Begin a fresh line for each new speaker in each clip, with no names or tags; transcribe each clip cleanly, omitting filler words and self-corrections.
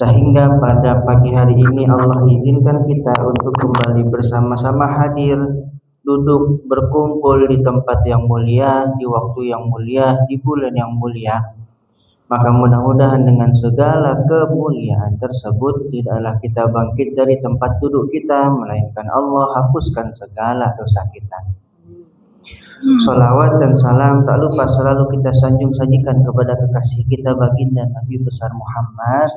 Sehingga pada pagi hari ini Allah izinkan kita untuk kembali bersama-sama hadir, duduk berkumpul di tempat yang mulia, di waktu yang mulia, di bulan yang mulia. Maka mudah-mudahan dengan segala kemuliaan tersebut tidaklah kita bangkit dari tempat duduk kita, melainkan Allah hapuskan segala dosa kita. Salawat dan salam tak lupa selalu kita sanjung sajikan kepada kekasih kita baginda Nabi besar Muhammad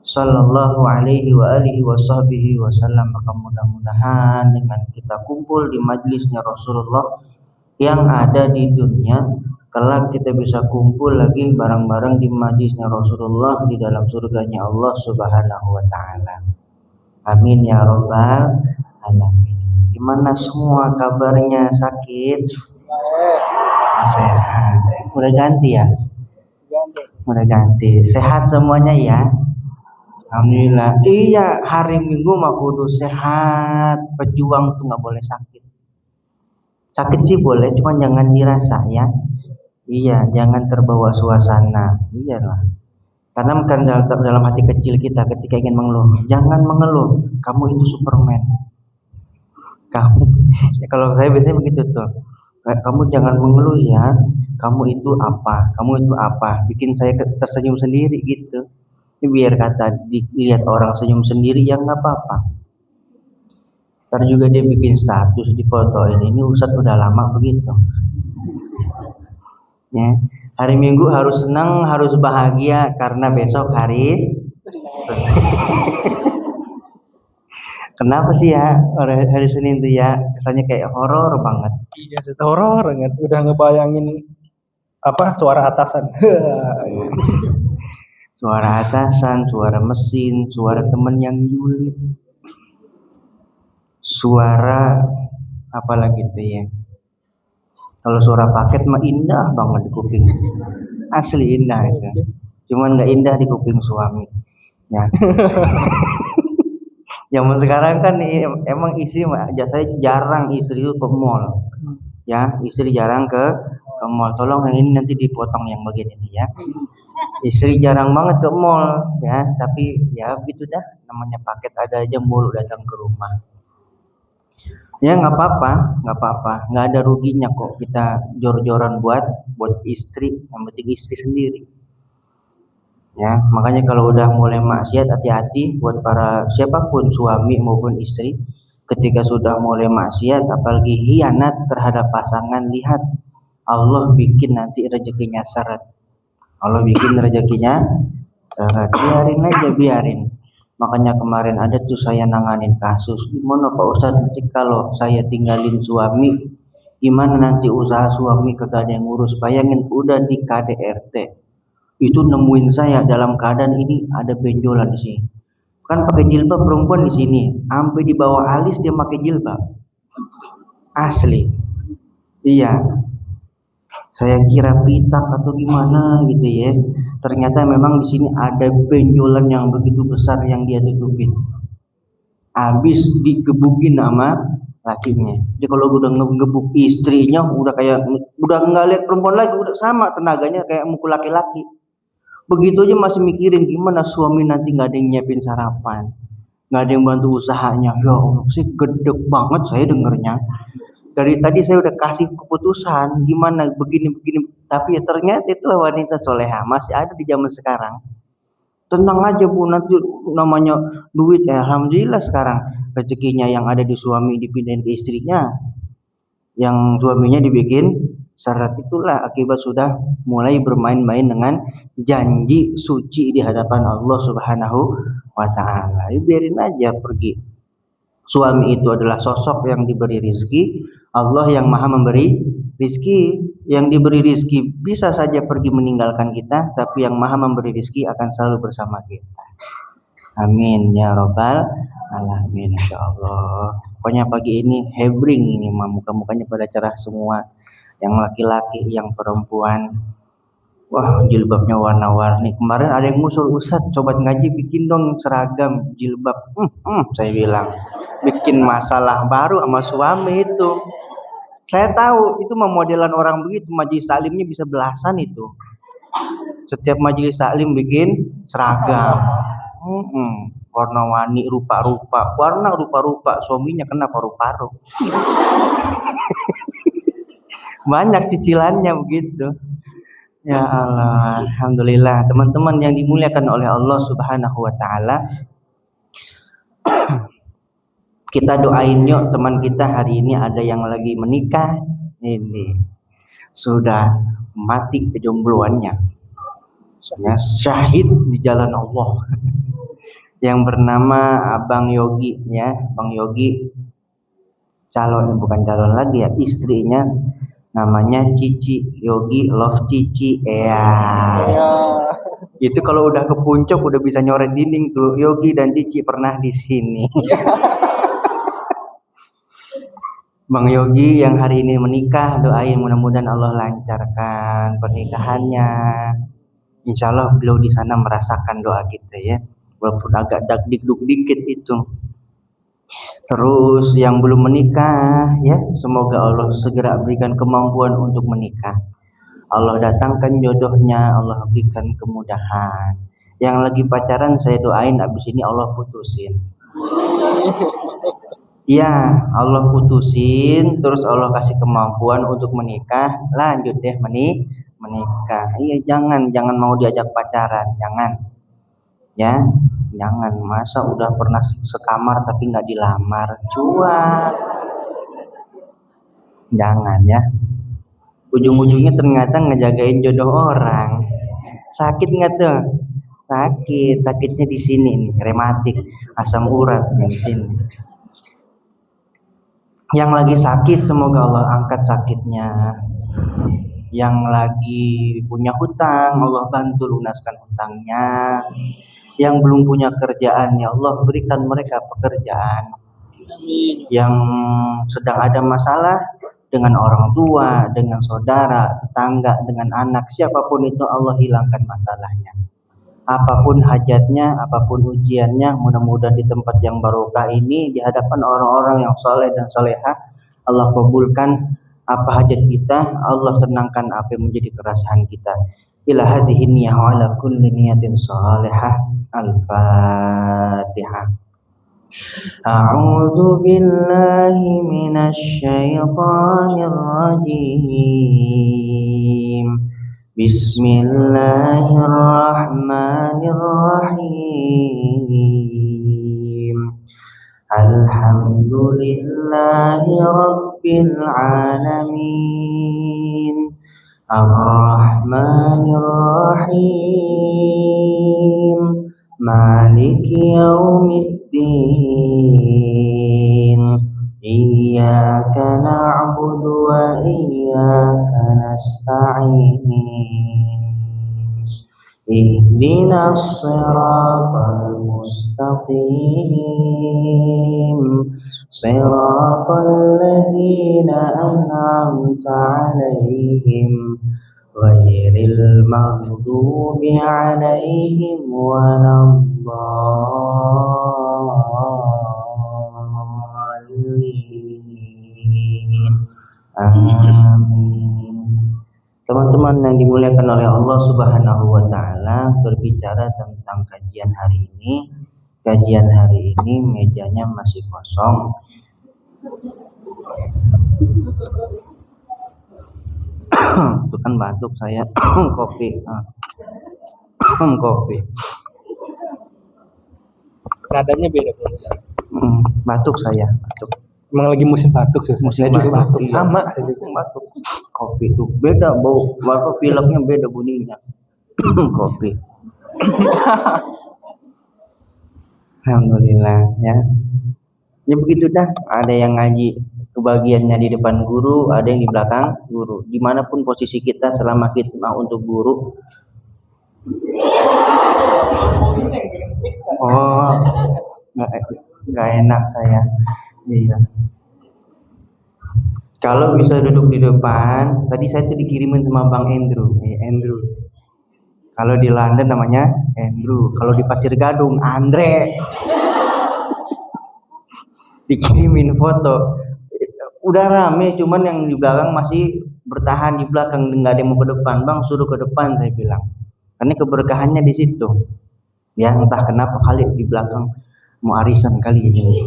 sallallahu alaihi wa alihi wasallam. Maka mudah-mudahan dengan kita kumpul di majlisnya Rasulullah yang ada di dunia, kelak kita bisa kumpul lagi bareng-bareng di majlisnya Rasulullah di dalam surganya Allah Subhanahu wa taala. Amin ya rabbal alamin. Gimana semua kabarnya? Sakit? Sehat. Udah ganti ya? Udah ganti. Sehat semuanya ya? Alhamdulillah. Iya, hari Minggu mah kudu sehat. Pejuang tuh nggak boleh sakit. Sakit sih boleh, cuma jangan dirasa ya. Iya, jangan terbawa suasana. Iyalah. Tanamkan dalam hati kecil kita ketika ingin mengeluh. Jangan mengeluh. Kamu itu Superman. Kamu, ya kalau saya biasanya begitu tuh. Kamu jangan mengeluh ya. Kamu itu apa? Kamu itu apa? Bikin saya tersenyum sendiri gitu. Ini biar kata dilihat orang senyum sendiri yang nggak apa-apa. Ntar juga dia bikin status di foto ini Ustadz udah lama begitu. Ya, hari Minggu harus senang, harus bahagia karena besok hari Senin. Kenapa sih ya hari Senin tuh ya kesannya kayak horor banget?
Iya, horor banget. Udah ngebayangin apa suara atasan.
Suara atasan, suara mesin, suara temen yang julid, suara apalagi tuh ya. Kalau suara paket mah indah banget di kuping, asli indah itu. Cuman nggak indah di kuping suami. Ya. Zaman sekarang kan emang istri saya jarang istri itu ke mall. Ya, istri jarang ke mall. Tolong yang ini nanti dipotong yang bagian ini ya. Istri jarang banget ke mall ya, tapi ya begitu dah, namanya paket ada aja mulu datang ke rumah. Ya nggak apa-apa, nggak ada ruginya kok kita jor-joran buat istri, yang penting istri sendiri. Ya, makanya kalau udah mulai maksiat hati-hati buat para siapapun suami maupun istri. Ketika sudah mulai maksiat apalagi hianat terhadap pasangan, lihat Allah bikin nanti rezekinya seret. Allah bikin rezekinya seret. Biarin. Makanya kemarin ada tuh saya nanganin kasus. Gimana Pak Ustadz nanti kalau saya tinggalin suami, gimana nanti usaha suami kagak ada yang ngurus? Bayangin udah di KDRT. Itu nemuin saya dalam keadaan ini ada benjolan di sini. Kan pakai jilbab perempuan di sini, sampai di bawah alis dia pakai jilbab. Asli. Iya. Saya kira pitak atau gimana gitu ya. Ternyata memang di sini ada benjolan yang begitu besar yang dia tutupin. Habis digebukin sama lakinya. Jadi kalau udah ngegebuk istrinya udah nggak lihat perempuan lagi, udah sama tenaganya kayak mukul laki-laki. Begitu aja masih mikirin gimana suami nanti nggak ada yang nyiapin sarapan, nggak ada yang bantu usahanya. Ya Allah, sih gedek banget saya dengernya. Dari tadi saya udah kasih keputusan gimana begini, tapi ya ternyata itu wanita soleha masih ada di zaman sekarang. Tenang aja Bu, nanti namanya duit alhamdulillah sekarang rezekinya yang ada di suami dipindahin ke istrinya, yang suaminya dibikin syarat. Itulah akibat sudah mulai bermain-main dengan janji suci di hadapan Allah Subhanahu wa taala. Biarin aja pergi. Suami itu adalah sosok yang diberi rizki. Allah yang maha memberi rizki. Yang diberi rizki bisa saja pergi meninggalkan kita, tapi yang maha memberi rizki akan selalu bersama kita. Amin ya rabbal alamin, insyaallah. Pokoknya pagi ini hebring ini muka-mukanya pada cerah semua. Yang laki-laki, yang perempuan. Wah, jilbabnya warna-warni. Kemarin ada yang ngusul, Ustadz coba ngaji bikin dong seragam jilbab. Saya bilang bikin masalah baru sama suami itu. Saya tahu itu modelan orang begitu, majelis taklimnya bisa belasan itu. Setiap majelis taklim bikin seragam. Warna-warni, warna rupa-rupa, suaminya kena paru-paru. Banyak cicilannya begitu. Ya Allah, alhamdulillah. Teman-teman yang dimuliakan oleh Allah Subhanahu wa taala, kita doain yuk teman kita hari ini ada yang lagi menikah, ini sudah mati kejombloannya, ya, syahid di jalan Allah. Yang bernama Abang Yogi, ya, Bang Yogi, bukan calon lagi ya, istrinya namanya Cici Yogi Love Cici, ya. Itu kalau udah ke puncak udah bisa nyoret dinding tuh, Yogi dan Cici pernah di sini. Bang Yogi yang hari ini menikah, doain mudah-mudahan Allah lancarkan pernikahannya. Insya Allah beliau di sana merasakan doa kita, ya, walaupun agak dagdikduk dikit itu. Terus yang belum menikah, ya, semoga Allah segera berikan kemampuan untuk menikah. Allah datangkan jodohnya, Allah berikan kemudahan. Yang lagi pacaran saya doain abis ini Allah putusin. Ya, Allah putusin, terus Allah kasih kemampuan untuk menikah, lanjut deh menikah. Iya, jangan mau diajak pacaran, jangan. Ya, jangan. Masa udah pernah sekamar tapi nggak dilamar, cuak. Jangan, ya. Ujung-ujungnya ternyata ngejagain jodoh orang. Sakit nggak tuh? Sakitnya di sini nih, rematik, asam urat di sini. Yang lagi sakit semoga Allah angkat sakitnya. Yang lagi punya hutang Allah bantu lunaskan hutangnya. Yang belum punya kerjaan ya Allah berikan mereka pekerjaan. Yang sedang ada masalah dengan orang tua, dengan saudara, tetangga, dengan anak, siapapun itu Allah hilangkan masalahnya. Apapun hajatnya, apapun ujiannya, mudah-mudahan di tempat yang barokah ini, di hadapan orang-orang yang soleh dan solehah, Allah kabulkan apa hajat kita, Allah senangkan apa yang menjadi keresahan kita. Ila hadhihi niyyah wa ala kulli niyatin salihah. Al-Fatihah. A'udzu billahi minasy syaithanir rajim. Bismillahirrahmanirrahim. Alhamdulillahi rabbil alamin. Ar-Rahmanir-Rahim. Maliki yaumiddin. Iyyaka na'budu wa iyyaka nasta'in. Ihdinas siratal mustaqim. Siratal ladzina an'amta 'alaihim ghairil maghdubi 'alaihim waladdallin. Amin. Teman-teman yang dimuliakan oleh Allah Subhanahu wa taala, berbicara tentang kajian hari ini. Kajian hari ini mejanya masih kosong. Itu kan batuk saya. Kopi. Kopi.
Nadanya beda.
Batuk saya, batuk.
Emang lagi musim batuk sih.
Musim
saya juga
batuk,
batuk.
iya.
Sama saya juga.
Batuk. Kopi itu beda bau, pileknya beda bunyinya. Kopi. Alhamdulillah, ya. Ya begitu dah. Ada yang ngaji kebagiannya di depan guru, ada yang di belakang guru. Dimanapun posisi kita selama khidmah untuk guru. Oh, nggak enak saya. Iya. Kalau bisa duduk di depan, tadi saya tuh dikirimin sama Bang Andrew. Andrew. Kalau di London namanya Andrew. Kalau di Pasir Gadung, Andre. Dikirimin foto. Udah rame, cuman yang di belakang masih bertahan di belakang, nggak ada yang mau ke depan. Bang, suruh ke depan, saya bilang. karena keberkahannya di situ. Ya entah kenapa kali di belakang mau arisan kali ini.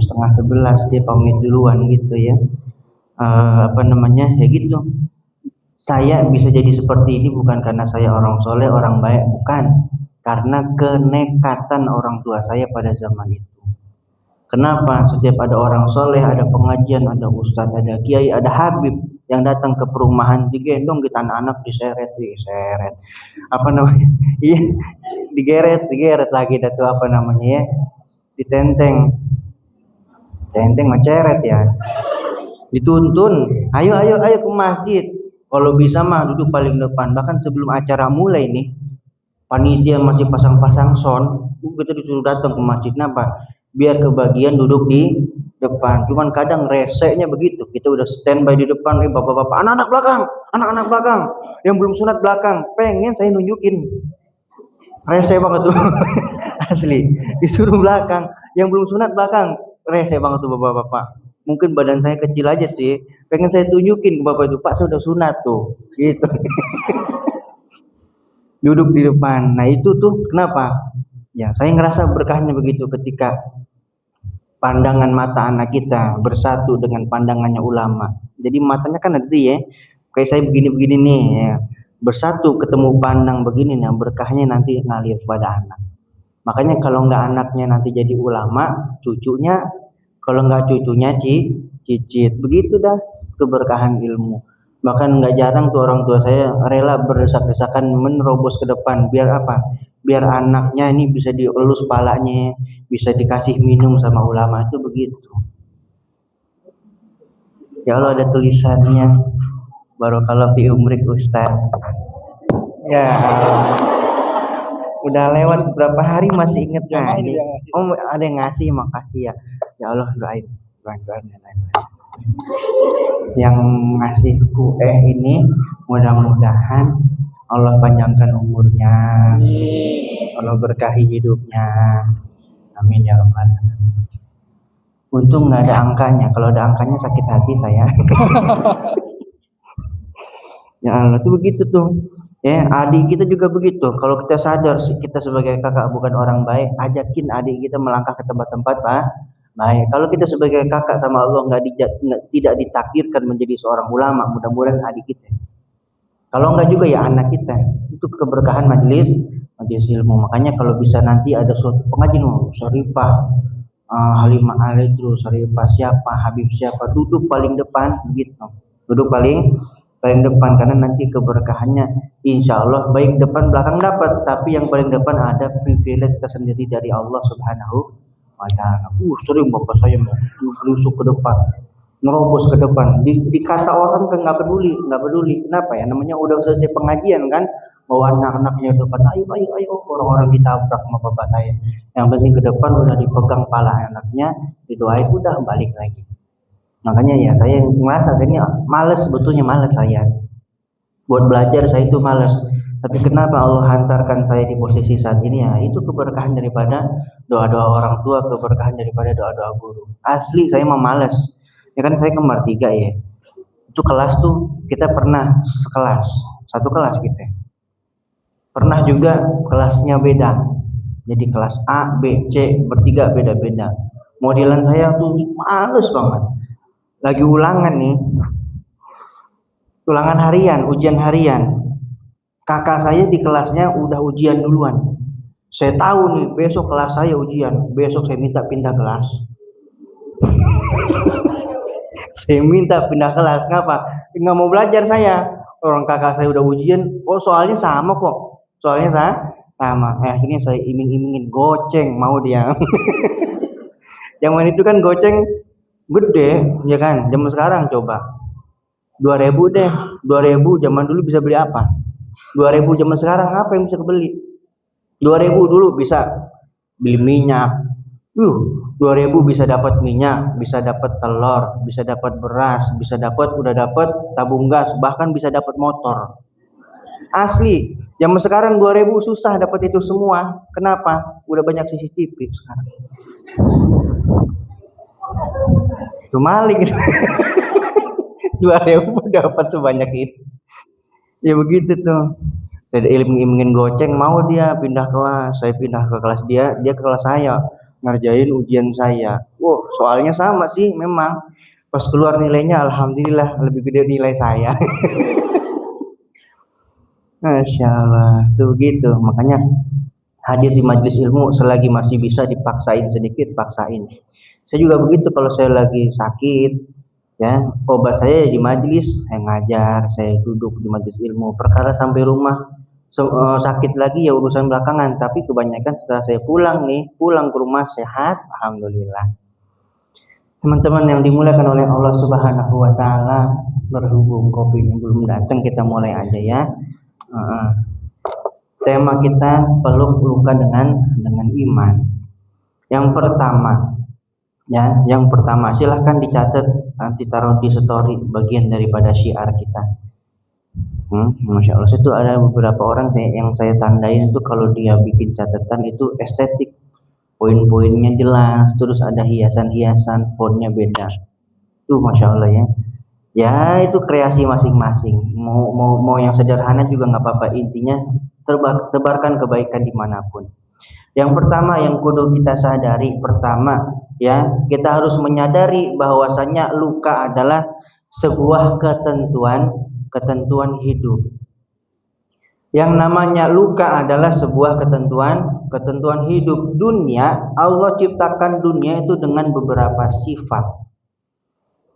10:30 dia pamit duluan gitu ya. Ya gitu. Saya bisa jadi seperti ini bukan karena saya orang soleh, orang baik, bukan. Karena kenekatan orang tua saya pada zaman itu. Kenapa? Setiap ada orang soleh, ada pengajian, ada ustadz, ada kiai, ada habib yang datang ke perumahan, digendong kita anak-anak diseret. Apa namanya? Iya, digeret lagi datu apa namanya ya? Ditenteng maceret ya. Dituntun, ayo ke masjid. Kalau bisa mah duduk paling depan. Bahkan sebelum acara mulai nih, panitia masih pasang-pasang sound, kita disuruh datang ke masjid. Kenapa? Biar kebagian duduk di depan. Cuman kadang reseknya begitu, kita udah standby di depan, bapak-bapak, anak-anak belakang, yang belum sunat belakang. Pengen saya nunjukin, rese banget tuh. Asli, disuruh belakang, yang belum sunat belakang, rese banget tuh bapak-bapak. Mungkin badan saya kecil aja sih, pengen saya tunjukin ke bapak itu, Pak saya udah sunat tuh, gitu. Duduk di depan. Nah itu tuh kenapa? Ya saya ngerasa berkahnya begitu ketika pandangan mata anak kita bersatu dengan pandangannya ulama. Jadi matanya kan ada ya, kayak saya begini-begini nih ya. Bersatu ketemu pandang begini, nah berkahnya nanti ngalir pada anak. Makanya kalau nggak anaknya nanti jadi ulama, cucunya, kalau nggak cucunya cicit. Begitu dah keberkahan ilmu. Bahkan nggak jarang tuh orang tua saya rela berdesak-desakan menerobos ke depan. Biar apa? Biar anaknya ini bisa dielus palanya, bisa dikasih minum sama ulama, itu begitu. Ya Allah, ada tulisannya, barakallahu fi umrik Ustaz. Ya, udah lewat berapa hari masih inget nggak ini? Oh ada yang ngasih, makasih ya. Ya Allah, doain. Yang ngasih kue ini mudah-mudahan Allah panjangkan umurnya, Allah berkahi hidupnya, amin ya rabbal alamin. Untung nggak ada angkanya, kalau ada angkanya sakit hati saya. Ya Allah, tuh begitu tuh. Ya, adik kita juga begitu. Kalau kita sadar kita sebagai kakak bukan orang baik, ajakin adik kita melangkah ke tempat-tempat baik. Kalau kita sebagai kakak sama Allah tidak ditakdirkan menjadi seorang ulama, mudah-mudahan adik kita. Kalau enggak juga ya anak kita. Itu keberkahan majelis ilmu. Makanya kalau bisa nanti ada suatu pengajian, Syarifah, Halimah Alaidru, Syarifah siapa, Habib siapa, duduk paling depan begitu. Duduk paling depan karena nanti keberkahannya insya Allah baik depan belakang dapat, tapi yang paling depan ada privilege tersendiri dari Allah Subhanahu wa ta'ala. Sering bapak saya mau berusuk ke depan, nerobos ke depan, dikata orang kan nggak peduli. Kenapa ya? Namanya udah selesai pengajian kan, bawa anak-anaknya depan, ayo, orang-orang ditabrak sama bapak saya. Yang penting ke depan udah dipegang pala anaknya, didoain udah balik lagi. Makanya ya saya merasa ini sebetulnya males saya buat belajar, saya itu males. Tapi kenapa Allah hantarkan saya di posisi saat ini ya? Itu keberkahan daripada doa-doa orang tua, keberkahan daripada doa-doa guru. Asli saya mah males. Ya kan saya kembar 3 ya. Itu kelas tuh kita pernah satu kelas kita. Pernah juga kelasnya beda. Jadi kelas A, B, C bertiga beda-beda. Modelan saya tuh males banget. Lagi ulangan nih. Ulangan harian, ujian harian. Kakak saya di kelasnya udah ujian duluan. Saya tahu nih besok kelas saya ujian, besok saya minta pindah kelas. Saya minta pindah kelas, kenapa? Nggak mau belajar saya. Orang kakak saya udah ujian, soalnya sama kok. Sama. Akhirnya saya iming-imingin goceng, mau dia. Zaman itu kan goceng gede, ya kan? Zaman sekarang coba 2.000 deh. 2.000 zaman dulu bisa beli apa? 2.000 zaman sekarang apa yang bisa kebeli? 2.000 dulu bisa beli minyak. 2.000 bisa dapat minyak, bisa dapat telur, bisa dapat beras, udah dapat tabung gas, bahkan bisa dapat motor. Asli, zaman sekarang 2.000 susah dapat itu semua. Kenapa? Udah banyak CCTV sekarang. Itu maling. 2.000 dapat sebanyak itu. Ya begitu tuh. Saya iming-imingin goceng, mau dia pindah kelas, saya pindah ke kelas dia, dia ke kelas saya, ngerjain ujian saya. Wow, soalnya sama sih memang. Pas keluar nilainya, alhamdulillah lebih gede nilai saya. Masya Allah, tuh gitu. Makanya hadir di majelis ilmu selagi masih bisa dipaksain sedikit, paksain. Saya juga begitu kalau saya lagi sakit, ya obat saya di majelis, saya ngajar, saya duduk di majelis ilmu. Perkara sampai rumah sakit lagi ya urusan belakangan. Tapi kebanyakan setelah saya pulang ke rumah sehat, alhamdulillah. Teman-teman yang dimuliakan oleh Allah Subhanahu wa taala, berhubung kopinya belum datang, kita mulai aja ya. Tema kita peluk luka dengan iman. Yang pertama, silahkan dicatat, nanti taruh di story bagian daripada syiar kita. Masya Allah, itu ada beberapa orang yang saya tandain itu kalau dia bikin catatan itu estetik. Poin-poinnya jelas, terus ada hiasan-hiasan, fontnya beda. Tuh Masya Allah ya. Ya itu kreasi masing-masing. Mau yang sederhana juga nggak apa-apa. Intinya tebarkan kebaikan dimanapun. Yang pertama yang kudu kita sadari, pertama ya kita harus menyadari bahwasanya luka adalah sebuah ketentuan hidup. Yang namanya luka adalah sebuah ketentuan hidup. Dunia, Allah ciptakan dunia itu dengan beberapa sifat.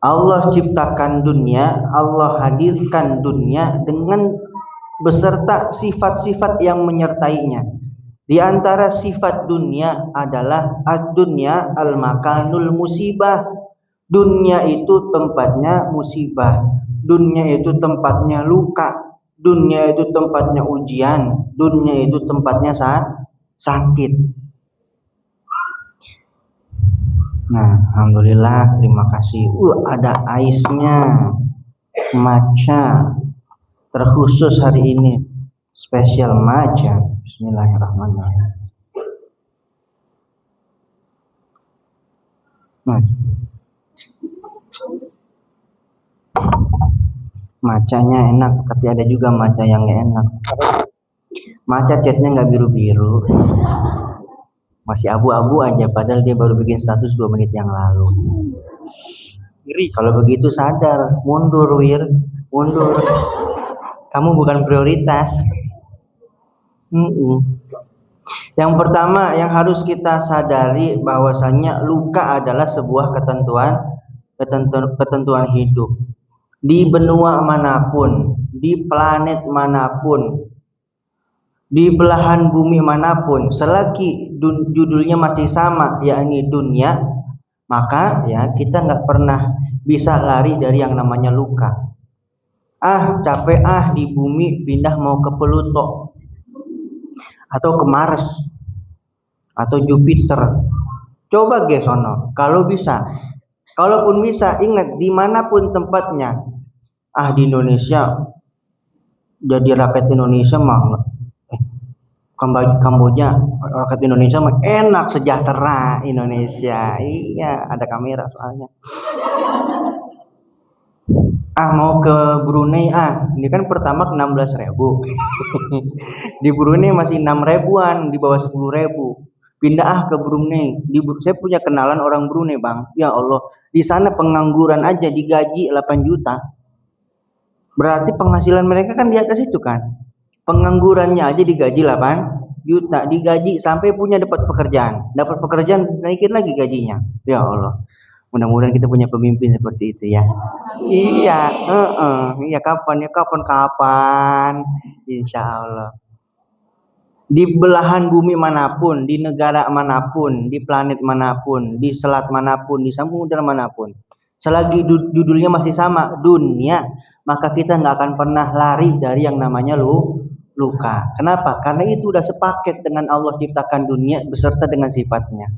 Allah ciptakan dunia, Allah hadirkan dunia dengan beserta sifat-sifat yang menyertainya. Di antara sifat dunia adalah ad-dunya al-makanul musibah. Dunia itu tempatnya musibah. Dunia itu tempatnya luka. Dunia itu tempatnya ujian, dunia itu tempatnya sakit. Nah, alhamdulillah, terima kasih. Ada aisnya, matcha, terkhusus hari ini, spesial matcha. Bismillahirrahmanirrahim. Macanya enak, tapi ada juga matcha yang nggak enak. Matcha catnya nggak biru-biru, masih abu-abu aja, padahal dia baru bikin status 2 menit yang lalu. Kalau begitu sadar, mundur Wir, mundur. Kamu bukan prioritas. Yang pertama yang harus kita sadari bahwasanya luka adalah sebuah ketentuan hidup. Di benua manapun, di planet manapun, di belahan bumi manapun, selagi judulnya masih sama, yakni dunia, maka ya kita nggak pernah bisa lari dari yang namanya luka. Capek di bumi, pindah mau ke Pluto atau ke Mars atau Jupiter. Coba ge sono, kalau bisa. Kalaupun bisa, ingat dimanapun tempatnya. Di Indonesia, jadi rakyat Indonesia mah Kamboja, rakyat Indonesia mah enak, sejahtera Indonesia. Iya, ada kamera soalnya. Mau ke Brunei, ini kan pertama 16.000. Di Brunei masih 6.000-an, di bawah 10.000. Pindah ke Brunei. Saya punya kenalan orang Brunei, Bang. Ya Allah, di sana pengangguran aja digaji 8 juta. Berarti penghasilan mereka kan di atas itu kan. Penganggurannya aja digaji 8 juta, digaji sampai punya dapat pekerjaan naikin lagi gajinya. Ya Allah, mudah-mudahan kita punya pemimpin seperti itu ya. Iya, iya kapan, insya Allah. Di belahan bumi manapun, di negara manapun, di planet manapun, di selat manapun, di samudera manapun, selagi judulnya masih sama, dunia, maka kita nggak akan pernah lari dari yang namanya luka. Kenapa? Karena itu udah sepaket dengan Allah ciptakan dunia beserta dengan sifatnya.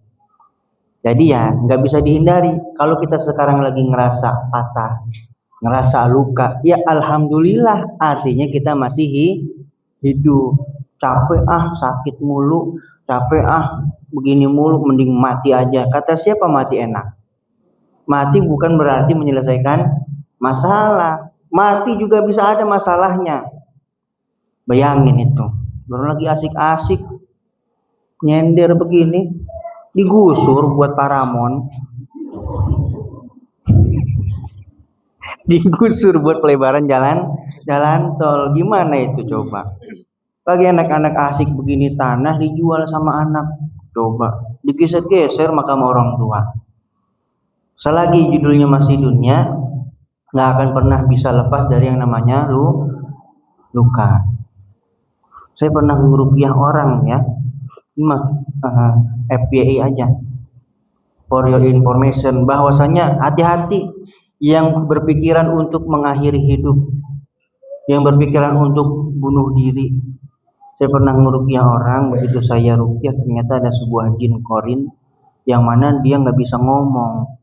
Jadi ya nggak bisa dihindari. Kalau kita sekarang lagi ngerasa patah, ngerasa luka, ya alhamdulillah, artinya kita masih hidup. Capek sakit mulu, capek begini mulu, mending mati aja. Kata siapa mati enak? Mati bukan berarti menyelesaikan masalah. Mati juga bisa ada masalahnya. Bayangin itu, baru lagi asik-asik nyender begini, digusur buat Paramon, digusur buat pelebaran jalan tol. Gimana itu coba? Bagi anak-anak asik begini, tanah dijual sama anak, coba digeser-geser makam orang tua. Selagi judulnya masih dunia, nggak akan pernah bisa lepas dari yang namanya luka. Saya pernah ngerupiah orang ya, FYI aja, for your information, bahwasanya hati-hati yang berpikiran untuk mengakhiri hidup, yang berpikiran untuk bunuh diri. Saya pernah ngerupiah orang, begitu saya rupiah ternyata ada sebuah jin korin yang mana dia nggak bisa ngomong.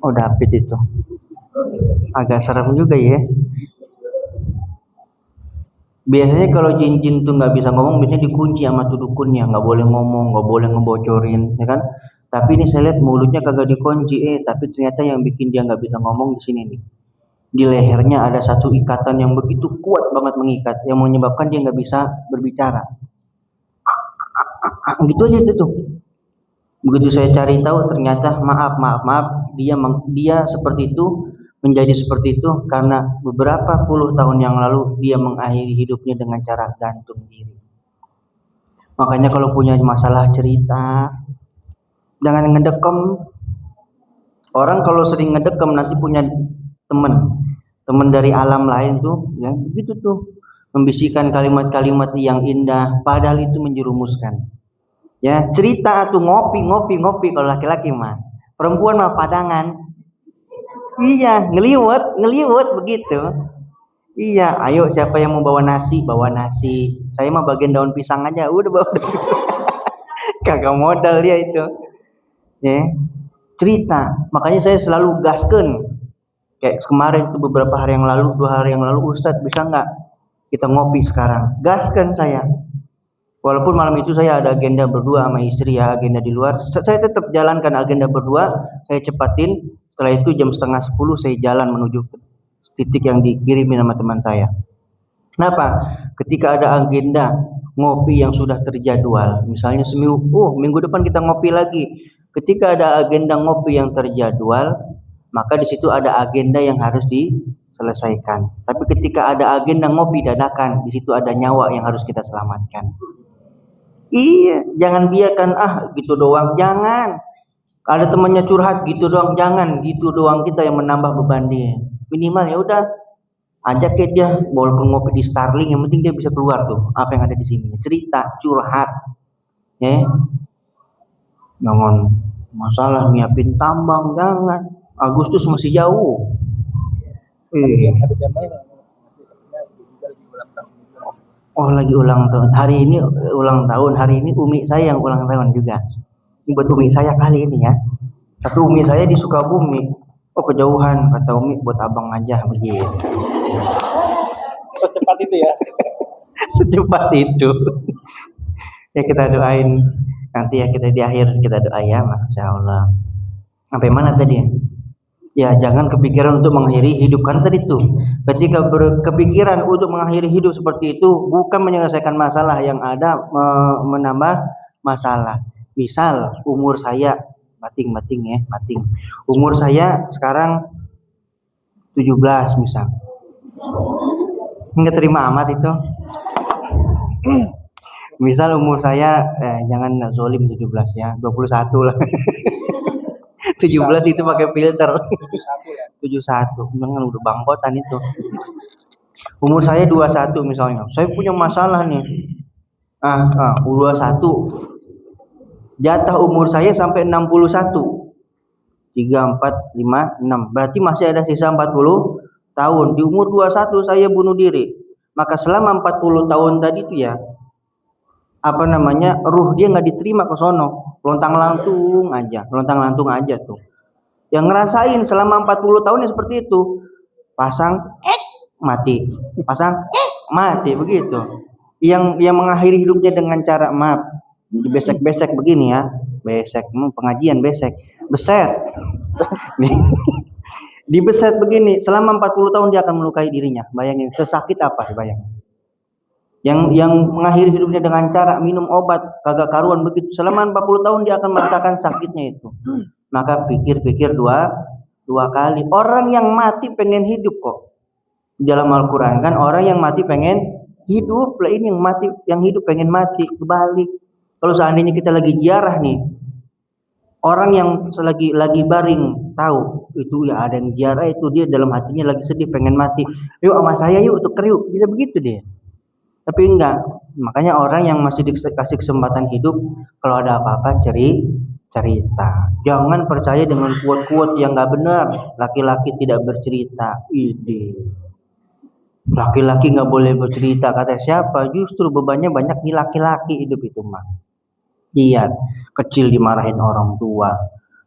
Oh, David itu agak serem juga ya. Biasanya kalau jin-jin tuh nggak bisa ngomong, biasanya dikunci sama tuh dukunnya, nggak boleh ngomong, nggak boleh ngebocorin, ya kan? Tapi ini saya lihat mulutnya kagak dikunci, tapi ternyata yang bikin dia nggak bisa ngomong di sini nih. Di lehernya ada satu ikatan yang begitu kuat banget mengikat, yang menyebabkan dia nggak bisa berbicara. Gitu aja itu tuh. Begitu saya cari tahu, ternyata maaf, dia seperti itu. Menjadi seperti itu karena beberapa puluh tahun yang lalu dia mengakhiri hidupnya dengan cara gantung diri. Makanya kalau punya masalah cerita, jangan ngedekem. Orang kalau sering ngedekem nanti punya teman dari alam lain tuh, ya begitu tuh, membisikkan kalimat-kalimat yang indah, padahal itu menjerumuskan. Ya, cerita tuh ngopi kalau laki-laki mah. Perempuan mah padangan. Iya, ngeliwet begitu. Iya, ayo siapa yang mau bawa nasi, bawa nasi. Saya mah bagian daun pisang aja, udah bawa. Kagak modal dia itu. Ya, cerita. Makanya saya selalu gasken. Kayak kemarin tuh beberapa hari yang lalu, 2 hari yang lalu, Ustadz bisa nggak kita ngopi sekarang? Gasken saya. Walaupun malam itu saya ada agenda berdua sama istri ya, agenda di luar. Saya tetap jalankan agenda berdua, saya cepatin. Setelah itu jam 9:30 saya jalan menuju titik yang dikirimin sama teman saya. Kenapa? Ketika ada agenda ngopi yang sudah terjadwal, misalnya minggu depan kita ngopi lagi. Ketika ada agenda ngopi yang terjadwal, maka di situ ada agenda yang harus diselesaikan. Tapi ketika ada agenda ngopi dadakan, di situ ada nyawa yang harus kita selamatkan. Iya, jangan biarkan gitu doang, jangan. Ada temannya curhat gitu doang, jangan gitu doang kita yang menambah beban dia. Minimal ya udah ajak dia, walaupun ngopi di Starling, yang penting dia bisa keluar tuh apa yang ada di sini, cerita, curhat, ya. Jangan masalah nyiapin tambang, jangan. Agustus masih jauh. Oh, lagi ulang tahun. Hari ini ulang tahun. Hari ini umi saya yang ulang tahun juga. Buat umi saya kali ini ya. Tapi umi saya di Sukabumi. Oh, kejauhan, kata umi, buat abang aja begitu.
Secepat itu ya.
Secepat itu. Ya kita doain nanti ya, kita di akhir kita doa ya, Masya Allah. Sampai mana tadi? Ya, jangan kepikiran untuk mengakhiri hidup. Karena tadi tuh, ketika berkepikiran untuk mengakhiri hidup seperti itu, bukan menyelesaikan masalah, yang ada menambah masalah. Misal umur saya bating. Umur saya sekarang 17 misal. Nggak terima amat itu. Misal umur saya jangan zolim 17 ya, 21 lah. 17 itu pakai filter. 71. Jangan udah bangkotan itu. Umur saya 21 misalnya. Saya punya masalah nih. 21. Jatah umur saya sampai 61. 3, 4, 5, 6. Berarti masih ada sisa 40 tahun. Di umur 21 saya bunuh diri. Maka selama 40 tahun tadi itu ya, ruh dia nggak diterima ke sono. Lontang-lantung aja tuh. Yang ngerasain selama 40 tahun ya seperti itu. Pasang mati. Pasang mati begitu. Yang mengakhiri hidupnya dengan cara maaf, besek begini ya, besek pengajian besek beset nih. Dibeset begini, selama 40 tahun dia akan melukai dirinya. Bayangin, sesakit apa bayangin. Yang mengakhiri hidupnya dengan cara minum obat kagak karuan begitu. Selama 40 tahun dia akan merasakan sakitnya itu. Maka pikir-pikir dua kali. Orang yang mati pengen hidup kok. Di dalam Al-Quran kan orang yang mati pengen hidup, lah ini yang hidup pengen mati. Kebalik. Kalau seandainya kita lagi ziarah nih, orang yang lagi baring tahu itu ya ada yang ziarah, itu dia dalam hatinya lagi sedih pengen mati. Yuk sama saya yuk tuker yuk, bisa begitu dia. Tapi enggak. Makanya orang yang masih dikasih kesempatan hidup, kalau ada apa-apa cerita. Jangan percaya dengan quote-quote yang enggak benar. Laki-laki tidak bercerita. Ide. Laki-laki enggak boleh bercerita, kata siapa? Justru bebannya banyak di laki-laki hidup itu mah. Iya, kecil dimarahin orang tua,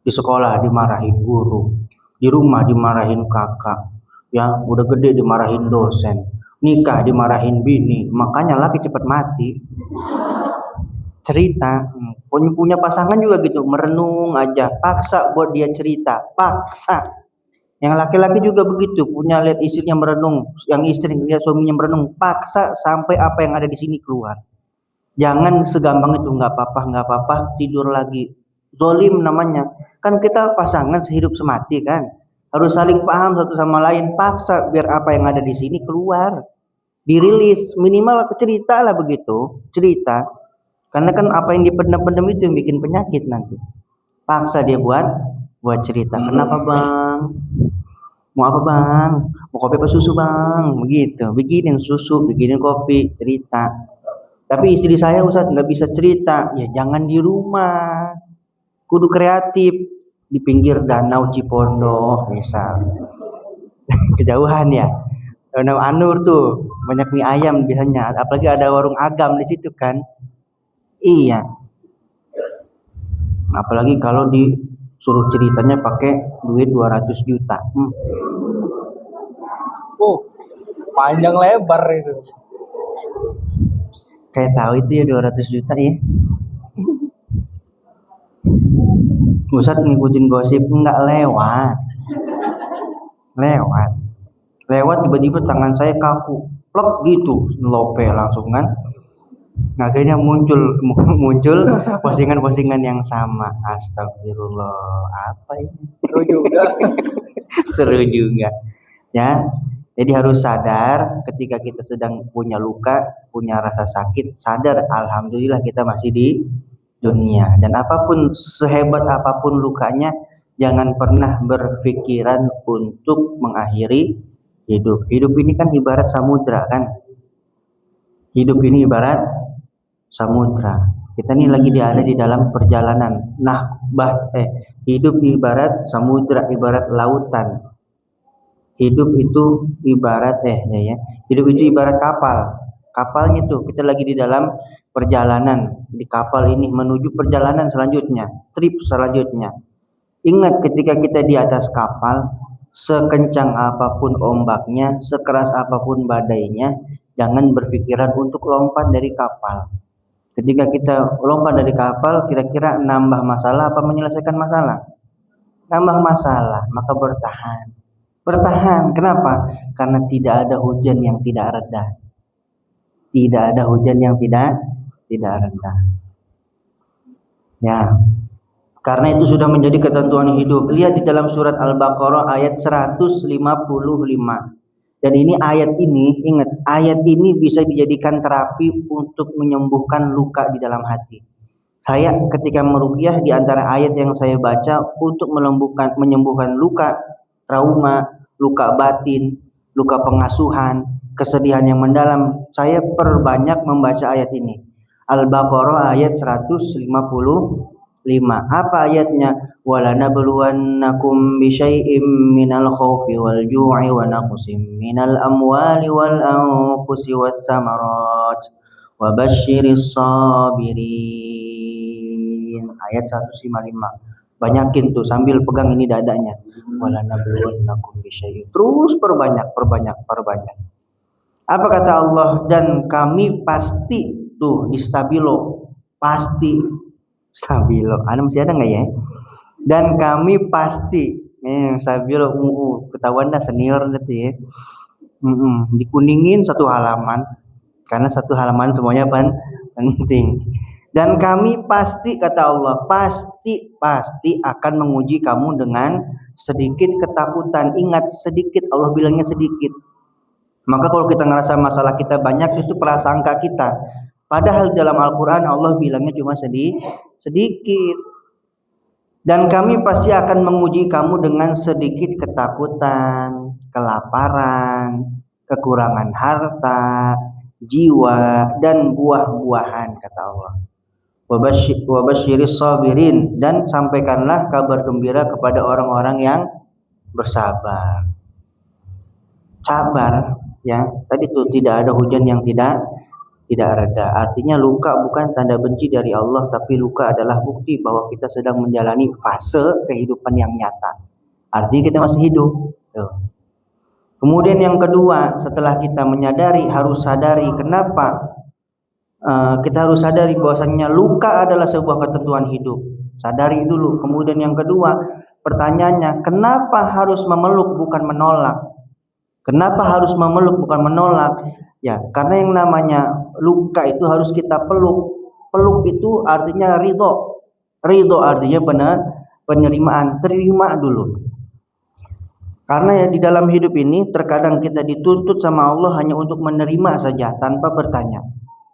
di sekolah dimarahin guru, di rumah dimarahin kakak, ya udah gede dimarahin dosen, nikah dimarahin bini, makanya laki cepat mati. Cerita, punya pasangan juga gitu, merenung aja, paksa buat dia cerita, paksa. Yang laki-laki juga begitu, punya lihat istrinya merenung, yang istri lihat suaminya merenung, paksa sampai apa yang ada di sini keluar. Jangan segampang itu, nggak apa-apa, tidur lagi. Zolim namanya. Kan kita pasangan sehidup semati kan, harus saling paham satu sama lain, paksa biar apa yang ada di sini keluar, dirilis, minimal cerita lah begitu, cerita. Karena kan apa yang dipendam-pendam itu yang bikin penyakit nanti. Paksa dia buat cerita. Kenapa bang? Mau apa bang? Mau kopi apa susu bang? Begitu. Bikinin susu, bikinin kopi, cerita. Tapi istri saya Ustaz nggak bisa cerita. Ya jangan di rumah. Kudu kreatif. Di pinggir danau Cipondo misal. Kejauhan ya. Danau Anur tuh banyak mie ayam biasanya. Apalagi ada warung Agam di situ kan. Iya. Apalagi kalau disuruh ceritanya pakai duit 200 juta.
Panjang lebar itu.
Kayak tahu itu ya 200 juta ya. Ustaz ngikutin gosip enggak lewat. Lewat tiba-tiba tangan saya kaku. Plok gitu, lope langsung kan. Akhirnya muncul postingan-postingan yang sama. Astagfirullah, apa ini? Seru juga. Ya. Jadi harus sadar ketika kita sedang punya luka, punya rasa sakit, sadar alhamdulillah kita masih di dunia. Dan apapun, sehebat apapun lukanya, jangan pernah berpikiran untuk mengakhiri hidup. Hidup ini kan ibarat samudra kan. Hidup ini ibarat samudra. Kita ini lagi ada di dalam perjalanan. Hidup ibarat samudra, ibarat lautan. Hidup itu ibarat hidup itu ibarat kapal. Kapalnya tuh kita lagi di dalam perjalanan di kapal ini menuju perjalanan selanjutnya, trip selanjutnya. Ingat ketika kita di atas kapal, sekencang apapun ombaknya, sekeras apapun badainya, jangan berpikiran untuk lompat dari kapal. Ketika kita lompat dari kapal, kira-kira nambah masalah apa menyelesaikan masalah? Nambah masalah, maka bertahan. Bertahan, kenapa? Karena tidak ada hujan yang tidak reda. Tidak ada hujan yang tidak reda. Ya. Karena itu sudah menjadi ketentuan hidup. Lihat di dalam surat Al-Baqarah ayat 155. Dan ini ayat ini, ingat, ayat ini bisa dijadikan terapi untuk menyembuhkan luka di dalam hati. Saya ketika meruqyah, di antara ayat yang saya baca untuk menyembuhkan luka, trauma, luka batin, luka pengasuhan, kesedihan yang mendalam, saya perbanyak membaca ayat ini. Al-Baqarah ayat 155. Apa ayatnya? Walanabluwannakum bisyai'im minal khaufi wal ju'i wa naqsim minal amwali wal anfusi was samarat wa basyiris sabirin. Ayat 155. Banyakin tuh sambil pegang ini dadanya. Walanabluwannakum bisyai'im. Terus perbanyak. Apa kata Allah? Dan kami pasti tuh di stabilo, pasti stabilo. Masih ada nggak ya? Dan kami pasti Sabir ketahuan dah senior nanti ya. Dikuningin satu halaman karena satu halaman semuanya penting. Dan kami pasti, kata Allah, pasti akan menguji kamu dengan sedikit ketakutan. Ingat, sedikit, Allah bilangnya sedikit. Maka kalau kita ngerasa masalah kita banyak, itu prasangka kita. Padahal dalam Al-Quran Allah bilangnya cuma sedikit. Dan kami pasti akan menguji kamu dengan sedikit ketakutan, kelaparan, kekurangan harta, jiwa, dan buah-buahan, kata Allah. Wabasyiris sabirin, dan sampaikanlah kabar gembira kepada orang-orang yang bersabar. Sabar, ya. Tadi tuh tidak ada hujan yang tidak reda. Artinya luka bukan tanda benci dari Allah, tapi luka adalah bukti bahwa kita sedang menjalani fase kehidupan yang nyata. Artinya kita masih hidup. Tuh. Kemudian yang kedua, setelah kita menyadari, harus sadari kenapa kita harus sadari bahwasannya luka adalah sebuah ketentuan hidup. Sadari dulu. Kemudian yang kedua, pertanyaannya, kenapa harus memeluk bukan menolak? Kenapa harus memeluk bukan menolak? Ya, karena yang namanya luka itu harus kita peluk. Peluk itu artinya ridho. Ridho artinya penerimaan. Terima dulu. Karena ya di dalam hidup ini terkadang kita dituntut sama Allah hanya untuk menerima saja tanpa bertanya.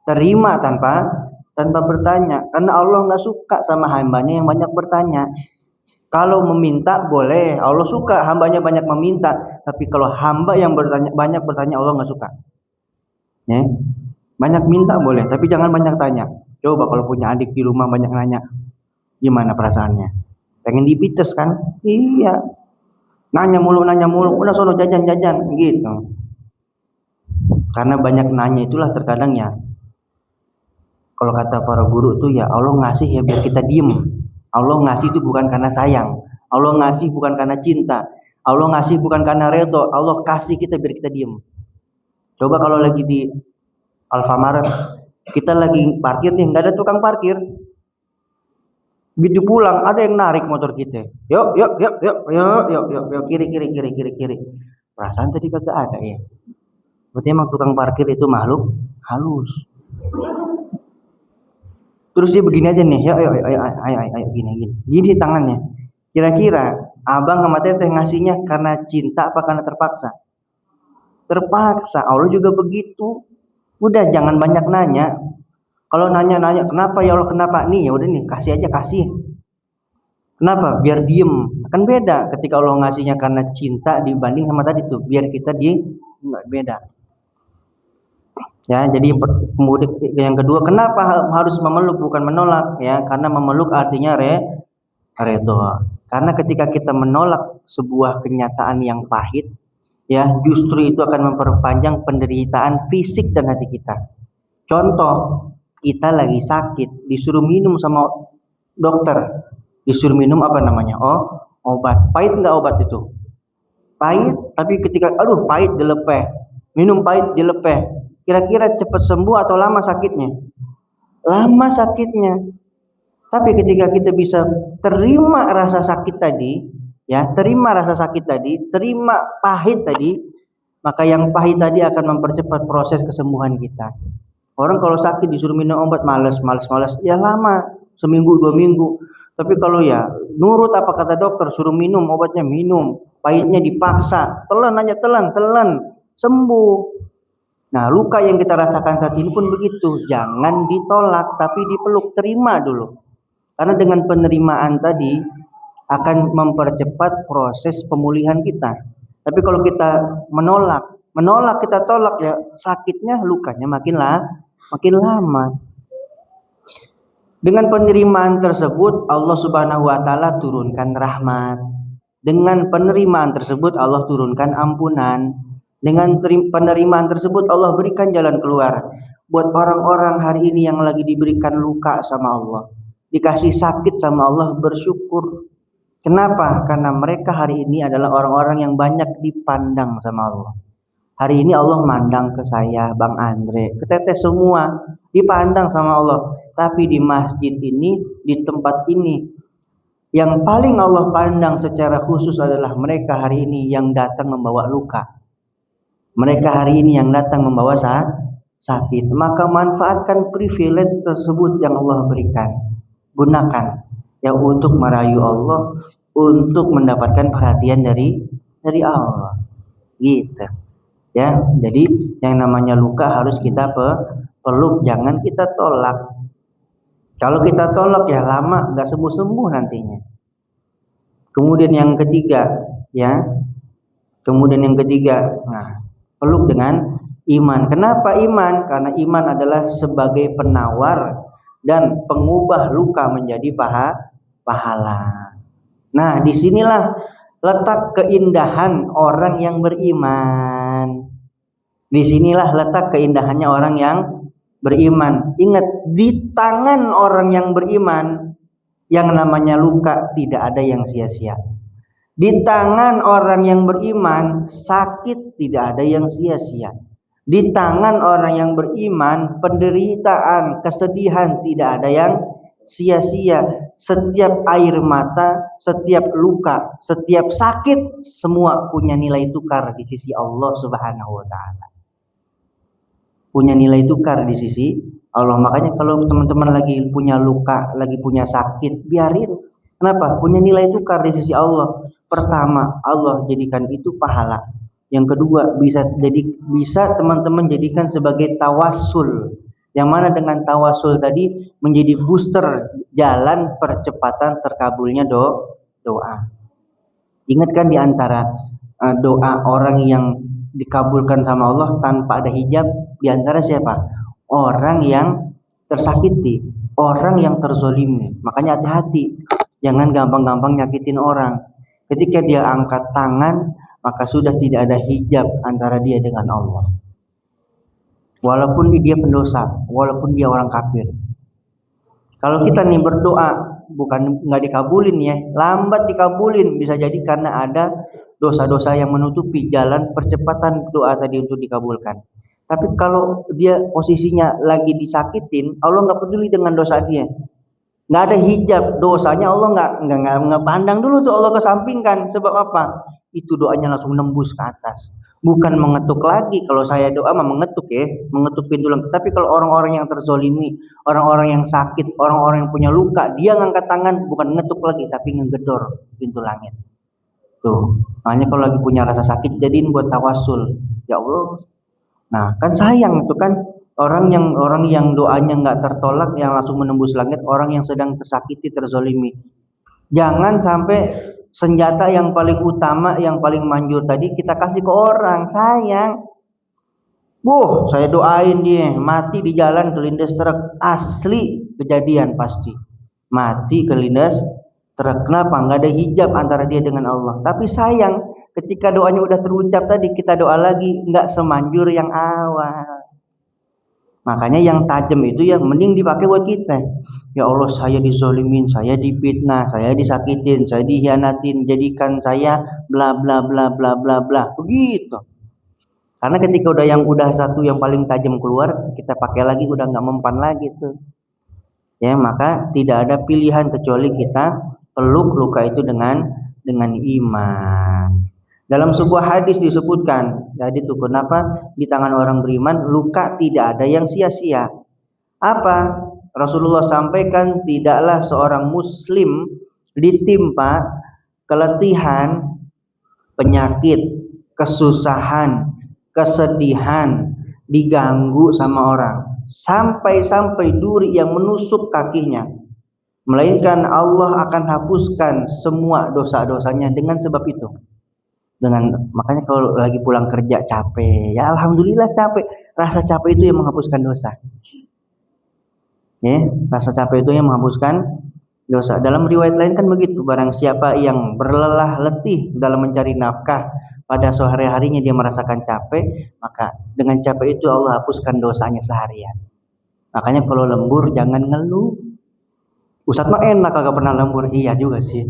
Terima tanpa bertanya. Karena Allah nggak suka sama hambanya yang banyak bertanya. Kalau meminta boleh, Allah suka hambanya banyak meminta. Tapi kalau hamba yang banyak bertanya, Allah nggak suka. Ya, banyak minta boleh, tapi jangan banyak tanya. Coba kalau punya adik di rumah banyak nanya, gimana perasaannya? Pengen dipites kan? Iya. Nanya mulu, udah sono jajan gitu. Karena banyak nanya itulah terkadang ya. Kalau kata para guru tuh ya, Allah ngasih ya biar kita diem. Allah ngasih itu bukan karena sayang. Allah ngasih bukan karena cinta. Allah ngasih bukan karena redo. Allah kasih kita biar kita diem. Coba kalau lagi di Alfamaret, kita lagi parkir nih, nggak ada tukang parkir. Begitu pulang, ada yang narik motor kita. Yuk, kiri. Perasaan tadi kagak ada ya. Berarti emang tukang parkir itu makhluk halus. Terus dia begini aja nih, ayo gini tangannya. Kira-kira abang sama teteh ngasihnya karena cinta apa karena terpaksa? Terpaksa. Allah juga begitu. Udah jangan banyak nanya. Kalau nanya kenapa ya Allah, kenapa? Nih ya udah nih, kasih aja, kasih. Kenapa? Biar diem. Kan beda ketika Allah ngasihnya karena cinta dibanding sama tadi tuh, biar kita nggak beda. Ya, jadi kemudian yang kedua, kenapa harus memeluk bukan menolak? Ya, karena memeluk artinya redho. Karena ketika kita menolak sebuah kenyataan yang pahit, ya justru itu akan memperpanjang penderitaan fisik dan hati kita. Contoh, kita lagi sakit, disuruh minum sama dokter, disuruh minum apa namanya? Obat. Pahit nggak obat itu? Pahit, tapi ketika pahit dilepeh, minum pahit dilepeh, kira-kira cepat sembuh atau lama sakitnya? Lama sakitnya. Tapi ketika kita bisa terima rasa sakit tadi, ya, terima rasa sakit tadi, terima pahit tadi, maka yang pahit tadi akan mempercepat proses kesembuhan kita. Orang kalau sakit disuruh minum obat males, ya lama, seminggu 2 minggu. Tapi kalau ya nurut apa kata dokter, suruh minum obatnya minum, pahitnya dipaksa, telan aja telan, sembuh. Nah, luka yang kita rasakan saat ini pun begitu, jangan ditolak tapi dipeluk, terima dulu. Karena dengan penerimaan tadi akan mempercepat proses pemulihan kita. Tapi kalau kita menolak kita tolak ya, sakitnya, lukanya makin lama. Dengan penerimaan tersebut Allah Subhanahu wa taala turunkan rahmat. Dengan penerimaan tersebut Allah turunkan ampunan. Dengan penerimaan tersebut Allah berikan jalan keluar buat orang-orang hari ini yang lagi diberikan luka sama Allah, dikasih sakit sama Allah, bersyukur. Kenapa? Karena mereka hari ini adalah orang-orang yang banyak dipandang sama Allah. Hari ini Allah mandang ke saya, Bang Andre, ke teteh semua dipandang sama Allah. Tapi di masjid ini, di tempat ini, Yang paling Allah pandang secara khusus adalah mereka hari ini yang datang membawa luka. Mereka hari ini yang datang membawa sakit. Maka manfaatkan privilege tersebut yang Allah berikan. Gunakan yang untuk merayu Allah, untuk mendapatkan perhatian dari Allah. Gitu. Ya, jadi yang namanya luka harus kita peluk, jangan kita tolak. Kalau kita tolak ya lama nggak sembuh-sembuh nantinya. Kemudian yang ketiga, ya. Kemudian yang ketiga, nah, peluk dengan iman. Kenapa iman? Karena iman adalah sebagai penawar dan pengubah luka menjadi pahala. Nah, disinilah letak keindahan orang yang beriman. Disinilah letak keindahannya orang yang beriman. Ingat, di tangan orang yang beriman, yang namanya luka tidak ada yang sia-sia. Di tangan orang yang beriman, sakit tidak ada yang sia-sia. Di tangan orang yang beriman, penderitaan, kesedihan tidak ada yang sia-sia. Setiap air mata, setiap luka, setiap sakit, semua punya nilai tukar di sisi Allah Subhanahu wa Ta'ala. Punya nilai tukar di sisi Allah. Makanya kalau teman-teman lagi punya luka, lagi punya sakit, biarin. Kenapa? Punya nilai tukar di sisi Allah. Pertama, Allah jadikan itu pahala. Yang kedua, bisa teman-teman jadikan sebagai tawasul. Yang mana dengan tawasul tadi menjadi booster jalan percepatan terkabulnya doa. Ingat kan di antara doa orang yang dikabulkan sama Allah tanpa ada hijab, di antara siapa? Orang yang tersakiti, orang yang terzolimi. Makanya hati-hati, jangan gampang-gampang nyakitin orang. Ketika dia angkat tangan, maka sudah tidak ada hijab antara dia dengan Allah. Walaupun dia pendosa, walaupun dia orang kafir. Kalau kita nih berdoa, bukan nggak dikabulin ya, lambat dikabulin, bisa jadi karena ada dosa-dosa yang menutupi jalan percepatan doa tadi untuk dikabulkan. Tapi kalau dia posisinya lagi disakitin, Allah nggak peduli dengan dosa dia, nggak ada hijab dosanya, Allah nggak pandang dulu tuh, Allah kesampingkan. Sebab apa? Itu doanya langsung nembus ke atas. Bukan mengetuk lagi. Kalau saya doa mah mengetuk ya, mengetuk pintu langit. Tapi kalau orang-orang yang terzolimi, orang-orang yang sakit, orang-orang yang punya luka, dia ngangkat tangan, bukan ngetuk lagi, tapi ngegedor pintu langit. Tuh, makanya kalau lagi punya rasa sakit, jadiin buat tawasul. Ya Allah. Nah, kan sayang itu kan orang yang doanya nggak tertolak, yang langsung menembus langit, orang yang sedang tersakiti, terzolimi. Jangan sampai senjata yang paling utama, yang paling manjur tadi kita kasih ke orang, sayang. Saya doain dia mati di jalan kelindes truk, asli kejadian pasti. Mati kelindes truk, kenapa? Nggak ada hijab antara dia dengan Allah. Tapi sayang, ketika doanya udah terucap tadi, kita doa lagi, nggak semanjur yang awal. Makanya yang tajam itu yang mending dipakai buat kita. Ya Allah, saya dizolimin, saya difitnah, saya disakitin, saya dihianatin, jadikan saya bla bla bla bla bla bla. Begitu. Karena ketika udah satu yang paling tajam keluar, kita pakai lagi udah nggak mempan lagi tuh. Ya, maka tidak ada pilihan kecuali kita peluk luka itu dengan iman. Dalam sebuah hadis disebutkan, jadi itu kenapa di tangan orang beriman luka tidak ada yang sia-sia. Apa? Rasulullah sampaikan, tidaklah seorang muslim ditimpa keletihan, penyakit, kesusahan, kesedihan, diganggu sama orang, sampai duri yang menusuk kakinya, melainkan Allah akan hapuskan semua dosa-dosanya dengan sebab itu. Makanya kalau lagi pulang kerja capek, ya alhamdulillah capek. Rasa capek itu yang menghapuskan dosa. Ya, rasa capek itu yang menghapuskan dosa. Dalam riwayat lain kan begitu, barang siapa yang berlelah letih dalam mencari nafkah, pada sore harinya dia merasakan capek, maka dengan capek itu Allah hapuskan dosanya seharian. Makanya kalau lembur jangan ngeluh. Ustadz mah enak kagak pernah lembur. Iya juga sih.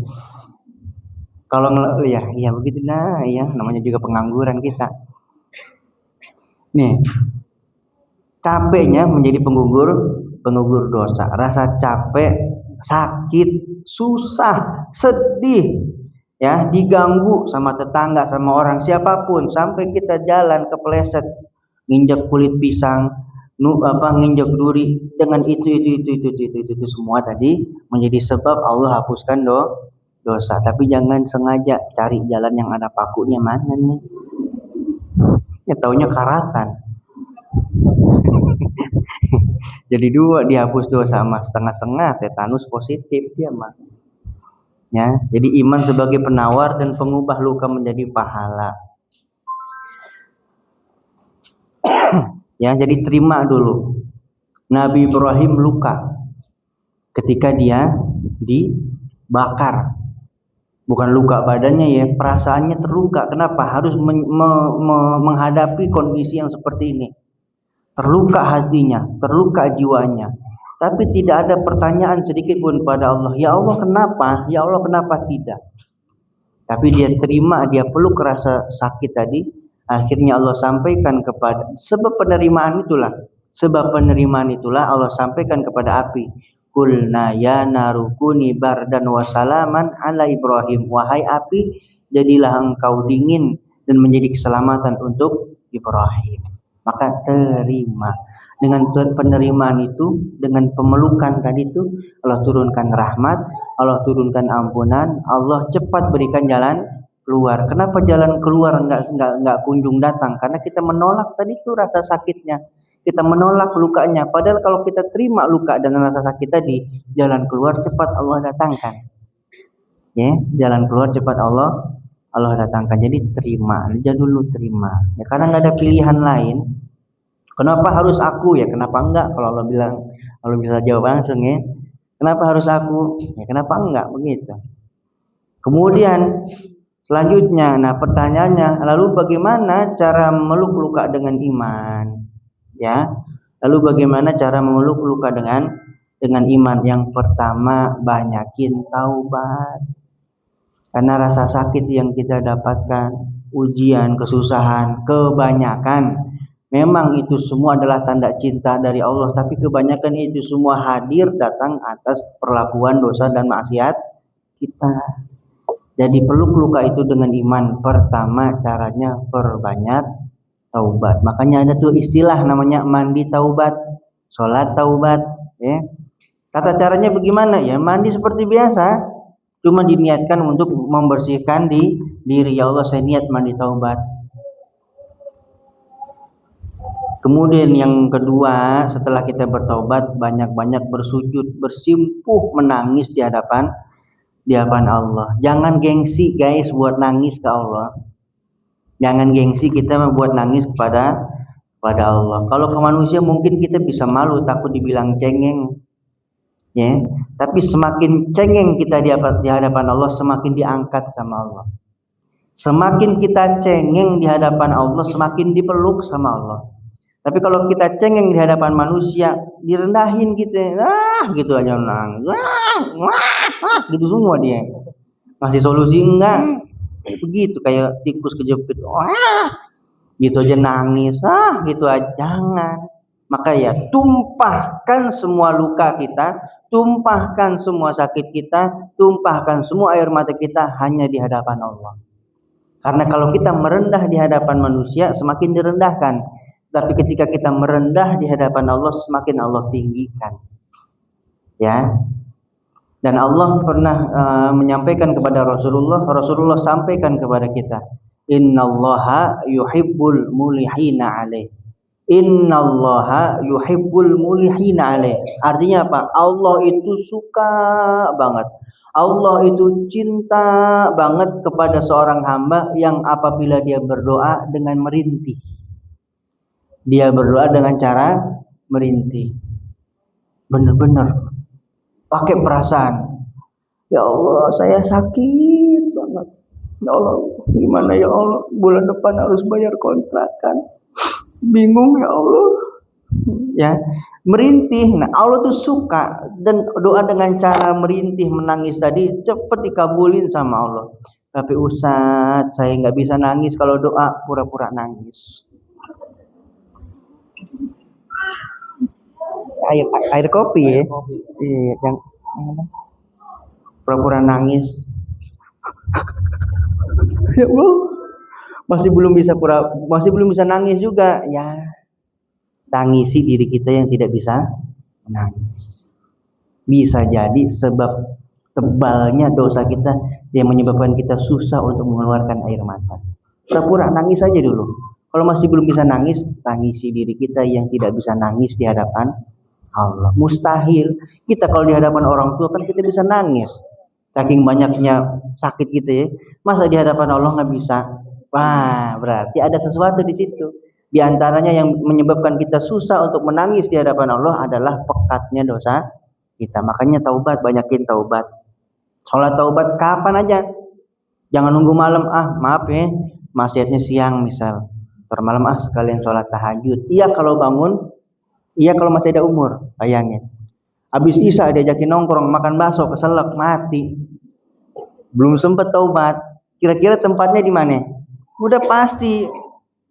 Kalau iya begitu, nah ya namanya juga pengangguran kita. Nih, capeknya menjadi penggugur dosa. Rasa capek sakit, susah, sedih, ya, diganggu sama tetangga, sama orang siapapun, sampai kita jalan kepleset, nginjek kulit pisang, nginjek duri, dengan itu semua tadi menjadi sebab Allah hapuskan dosa. Tapi jangan sengaja cari jalan yang ada pakunya, mana nih? Ya taunya karatan. Jadi dua, dihapus dosa sama setengah-setengah, tetanus positif dia mah. Ya, jadi iman sebagai penawar dan pengubah luka menjadi pahala. Ya, jadi terima dulu. Nabi Ibrahim luka ketika dia dibakar. Bukan luka badannya ya, perasaannya terluka. Kenapa? Harus menghadapi kondisi yang seperti ini. Terluka hatinya, terluka jiwanya. Tapi tidak ada pertanyaan sedikit pun pada Allah. Ya Allah kenapa? Ya Allah kenapa tidak? Tapi dia terima, dia peluk rasa sakit tadi. Akhirnya Allah sampaikan kepada, sebab penerimaan itulah Allah sampaikan kepada api. Qulna ya narukuni bardan wa salaman ala Ibrahim. Wahai api, jadilah engkau dingin dan menjadi keselamatan untuk Ibrahim. Maka terima. Dengan penerimaan itu, dengan pemelukan tadi itu, Allah turunkan rahmat, Allah turunkan ampunan, Allah cepat berikan jalan keluar. Kenapa jalan keluar enggak kunjung datang? Karena kita menolak tadi itu rasa sakitnya. Kita menolak lukanya. Padahal kalau kita terima luka dan rasa sakit tadi, jalan keluar cepat Allah datangkan. Ya, jalan keluar cepat Allah datangkan. Jadi terima, aja dulu terima. Ya, karena nggak ada pilihan lain. Kenapa harus aku ya? Kenapa enggak? Kalau Allah bilang, kalau bisa jawab langsung ya. Kenapa harus aku? Ya kenapa enggak? Begitu. Kemudian selanjutnya, nah pertanyaannya, lalu bagaimana cara memeluk luka dengan iman? Ya, lalu bagaimana cara memeluk luka dengan iman? Yang pertama, banyakin taubat. Karena rasa sakit yang kita dapatkan, ujian, kesusahan, kebanyakan, memang itu semua adalah tanda cinta dari Allah, tapi kebanyakan itu semua hadir datang atas perlakuan dosa dan maksiat kita. Jadi peluk luka itu dengan iman. Pertama caranya perbanyak taubat. Makanya ada tuh istilah namanya mandi taubat, sholat taubat. Ya. Tata caranya bagaimana? Ya mandi seperti biasa, cuma diniatkan untuk membersihkan diri. Ya Allah, saya niat mandi taubat. Kemudian yang kedua, setelah kita bertaubat, banyak-banyak bersujud, bersimpuh, menangis di hadapan Allah. Jangan gengsi guys buat nangis ke Allah. Jangan gengsi kita membuat nangis kepada Allah. Kalau ke manusia mungkin kita bisa malu, takut dibilang cengeng. Ya, tapi semakin cengeng kita di hadapan Allah, semakin diangkat sama Allah. Semakin kita cengeng di hadapan Allah, semakin dipeluk sama Allah. Tapi kalau kita cengeng di hadapan manusia, direndahin kita, gitu aja nangis, gitu semua dia. Ngasih solusi enggak? Begitu kayak tikus kejepit, gitu aja nangis, gitu aja. Jangan. Maka ya tumpahkan semua luka kita, tumpahkan semua sakit kita, tumpahkan semua air mata kita hanya di hadapan Allah. Karena kalau kita merendah di hadapan manusia, semakin direndahkan. Tapi ketika kita merendah di hadapan Allah, semakin Allah tinggikan. Ya. Dan Allah pernah menyampaikan kepada Rasulullah sampaikan kepada kita, Innallaha yuhibbul mulihina alaih. Innallaha yuhibbul mulihina alaih. Artinya apa? Allah itu suka banget. Allah itu cinta banget kepada seorang hamba yang apabila dia berdoa dengan merintih. Dia berdoa dengan cara merintih. Benar-benar pakai perasaan. Ya Allah, saya sakit banget. Ya Allah, gimana ya Allah? Bulan depan harus bayar kontrakan. Bingung ya Allah. Ya, merintih. Nah, Allah tuh suka, dan doa dengan cara merintih, menangis tadi cepat dikabulin sama Allah. Tapi Ustaz, saya nggak bisa nangis kalau doa, pura-pura nangis. Air kopi ya. Iya, Pura-pura nangis. Ya Allah, masih belum bisa nangis juga ya. Tangisi diri kita yang tidak bisa menangis. Bisa jadi sebab tebalnya dosa kita yang menyebabkan kita susah untuk mengeluarkan air mata. Pura-pura nangis aja dulu. Kalau masih belum bisa nangis, tangisi diri kita yang tidak bisa nangis di hadapan Allah. Mustahil. Kita kalau di hadapan orang tua kan kita bisa nangis. Saking banyaknya sakit gitu ya. Masa di hadapan Allah nggak bisa? Wah, berarti ada sesuatu di situ. Di antaranya yang menyebabkan kita susah untuk menangis di hadapan Allah adalah pekatnya dosa kita. Makanya taubat, banyakin taubat. Sholat taubat kapan aja. Jangan nunggu malam, maaf ya, maksiatnya siang misal. Ntar malam sekalian sholat tahajud. Iya kalau bangun, iya kalau masih ada umur, bayangin. Habis isya diajakin nongkrong, makan bakso, keselak, mati. Belum sempat taubat. Kira-kira tempatnya di mana? Udah pasti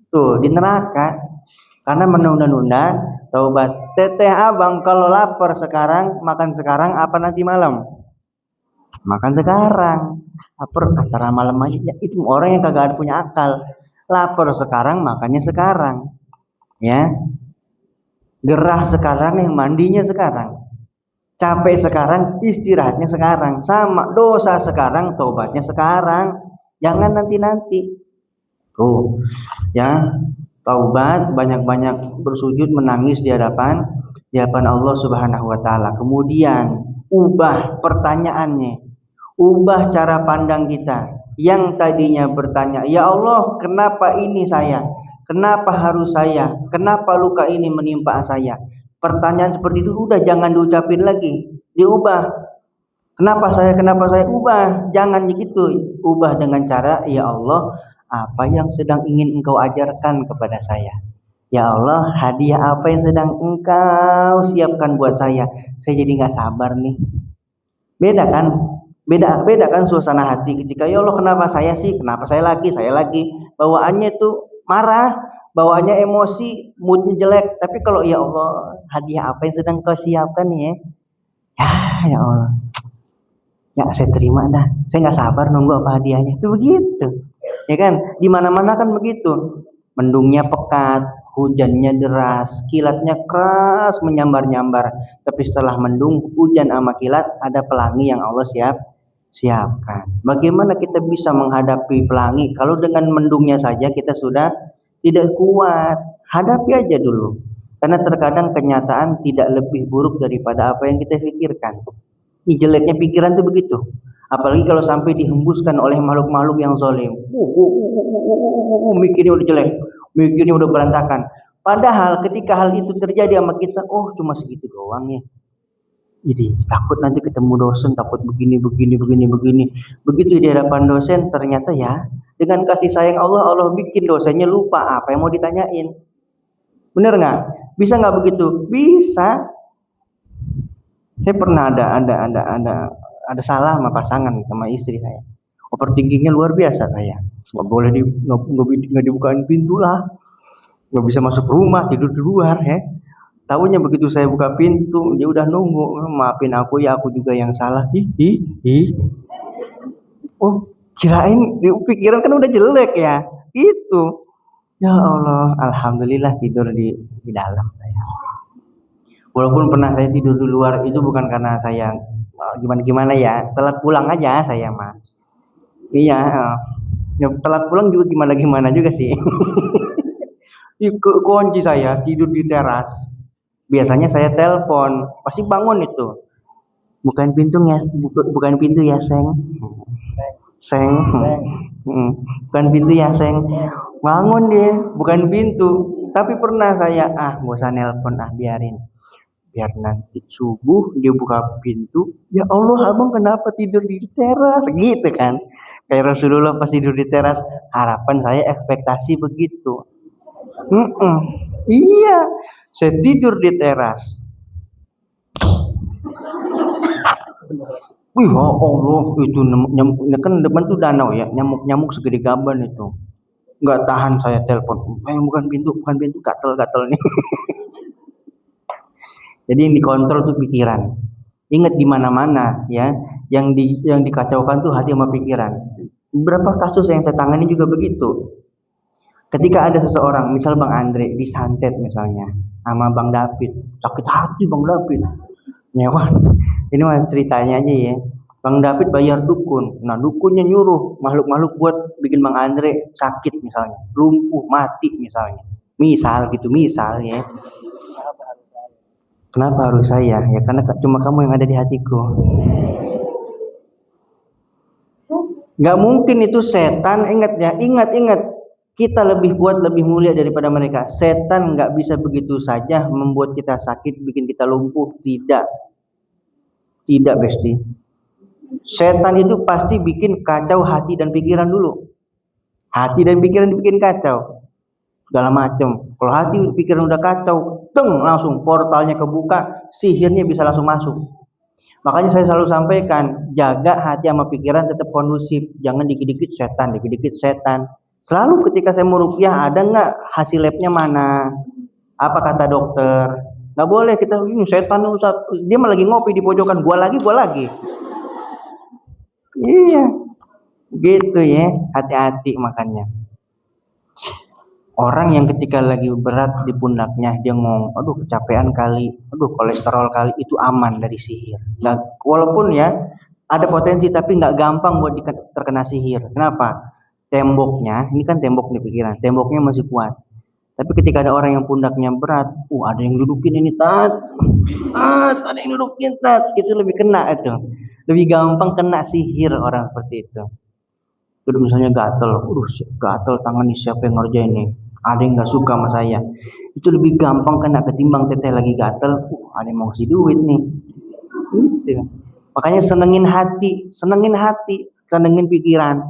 tuh di neraka. Karena menunda-nunda taubat. Teteh abang kalau lapar sekarang, makan sekarang apa nanti malam? Makan sekarang. Lapar antara malam aja. Itu orang yang kagak punya akal. Lapar sekarang, makannya sekarang. Ya. Gerah sekarang, yang mandinya sekarang. Capek sekarang, istirahatnya sekarang. Sama, dosa sekarang, taubatnya sekarang. Jangan nanti-nanti. Tuh, ya, taubat, banyak-banyak bersujud, menangis di hadapan Allah Subhanahu wa taala. Kemudian ubah pertanyaannya. Ubah cara pandang kita. Yang tadinya bertanya, "Ya Allah, kenapa ini saya? Kenapa harus saya? Kenapa luka ini menimpa saya?" Pertanyaan seperti itu udah jangan diucapin lagi, diubah. Kenapa saya? Ubah, jangan begitu. Ubah dengan cara, "Ya Allah, apa yang sedang ingin Engkau ajarkan kepada saya? Ya Allah, hadiah apa yang sedang Engkau siapkan buat saya? Saya jadi nggak sabar nih." Beda kan? Beda kan suasana hati ketika, "Ya Allah, kenapa saya sih? Kenapa saya lagi?" Bawaannya tuh marah, bawaannya emosi, moodnya jelek. Tapi kalau ya Allah, hadiah apa yang sedang Kau siapkan ya? Ya Allah, ya saya terima dah. Saya nggak sabar nunggu apa hadiahnya. Itu begitu, ya kan? Di mana-mana kan begitu. Mendungnya pekat, hujannya deras, kilatnya keras menyambar-nyambar. Tapi setelah mendung, hujan sama kilat, ada pelangi yang Allah siapkan. Bagaimana kita bisa menghadapi pelangi kalau dengan mendungnya saja kita sudah tidak kuat? Hadapi aja dulu. Karena terkadang kenyataan tidak lebih buruk daripada apa yang kita pikirkan. Ini jeleknya pikiran itu begitu. Apalagi kalau sampai dihembuskan oleh makhluk-makhluk yang zalim. Mikirnya udah jelek, mikirnya udah berantakan. Padahal ketika hal itu terjadi sama kita, cuma segitu doang ya. Jadi takut nanti ketemu dosen, takut begini. Begitu di hadapan dosen, ternyata ya dengan kasih sayang Allah bikin dosennya lupa apa yang mau ditanyain. Bener nggak? Bisa nggak begitu? Bisa. Saya pernah ada salah sama pasangan, sama istri saya. Overthinkingnya luar biasa saya. Nggak dibukain pintu lah. Nggak bisa masuk rumah, tidur di luar ya. Tahunya begitu saya buka pintu, dia udah nunggu. "Maafin aku ya, aku juga yang salah." Kirain di pikiran kan udah jelek ya. Itu. Ya Allah, alhamdulillah tidur di dalam saya. Walaupun pernah saya tidur di luar, itu bukan karena saya gimana ya, telat pulang aja saya mah. Iya, ya, telat pulang juga gimana juga sih. Kunci saya tidur di teras. Biasanya saya telepon, pasti bangun itu. Bukan pintu ya, Seng. Bukan pintu ya, Seng. Bangun dia, bukan pintu. Tapi pernah saya, gak usah nelpon, biarin. Biar nanti subuh dia buka pintu. "Ya Allah, abang kenapa tidur di teras?" Gitu kan. Kayak Rasulullah pas tidur di teras. Harapan saya, ekspektasi begitu. Iya, saya tidur di teras. Wih, Allah, itu nyamuk kan depan tuh danau ya, nyamuk segede gaban itu. Nggak tahan saya telepon. Bukan pintu, gatel nih. Jadi yang dikontrol tuh pikiran. Ingat di mana-mana ya, yang dikacaukan tuh hati sama pikiran. Beberapa kasus yang saya tangani juga begitu. Ketika ada seseorang, misal Bang Andre disantet misalnya sama Bang David, sakit hati Bang David. Nyewa. Ini mah ceritanya aja ya. Bang David bayar dukun. Nah, dukunnya nyuruh makhluk-makhluk buat bikin Bang Andre sakit misalnya, lumpuh, mati misalnya. Misal gitu, misal ya. Kenapa harus saya? Ya karena cuma kamu yang ada di hatiku. Gak mungkin itu setan, ingat ya, ingat. Kita lebih kuat, lebih mulia daripada mereka. Setan gak bisa begitu saja membuat kita sakit, bikin kita lumpuh. Tidak, Besti. Setan itu pasti bikin kacau hati dan pikiran dulu. Hati dan pikiran dibikin kacau. Segala macam. Kalau hati pikiran udah kacau, langsung portalnya kebuka, sihirnya bisa langsung masuk. Makanya saya selalu sampaikan, jaga hati sama pikiran tetap kondusif. Jangan dikit-dikit setan. Selalu ketika saya mau ruqyah, ada nggak hasil labnya mana? Apa kata dokter? Nggak boleh kita ini setan Ustaz. Dia malah lagi ngopi di pojokan, gua lagi. Iya, gitu ya. Hati-hati makanya. Orang yang ketika lagi berat di pundaknya, dia ngomong, aduh kecapean kali, aduh kolesterol kali, itu aman dari sihir. Nggak, walaupun ya ada potensi, tapi nggak gampang buat terkena sihir. Kenapa? Temboknya, ini kan tembok di pikiran, temboknya masih kuat. Tapi ketika ada orang yang pundaknya berat, ada yang dudukin ini ada yang dudukin itu lebih kena itu. Lebih gampang kena sihir orang seperti itu. Terus misalnya gatel tangan nih, siapa yang ngerjain nih? Ada yang nggak suka sama saya. Itu lebih gampang kena ketimbang teteh lagi gatel. Ada yang mau kasih duit nih. Gitu. Makanya senengin hati, senengin pikiran.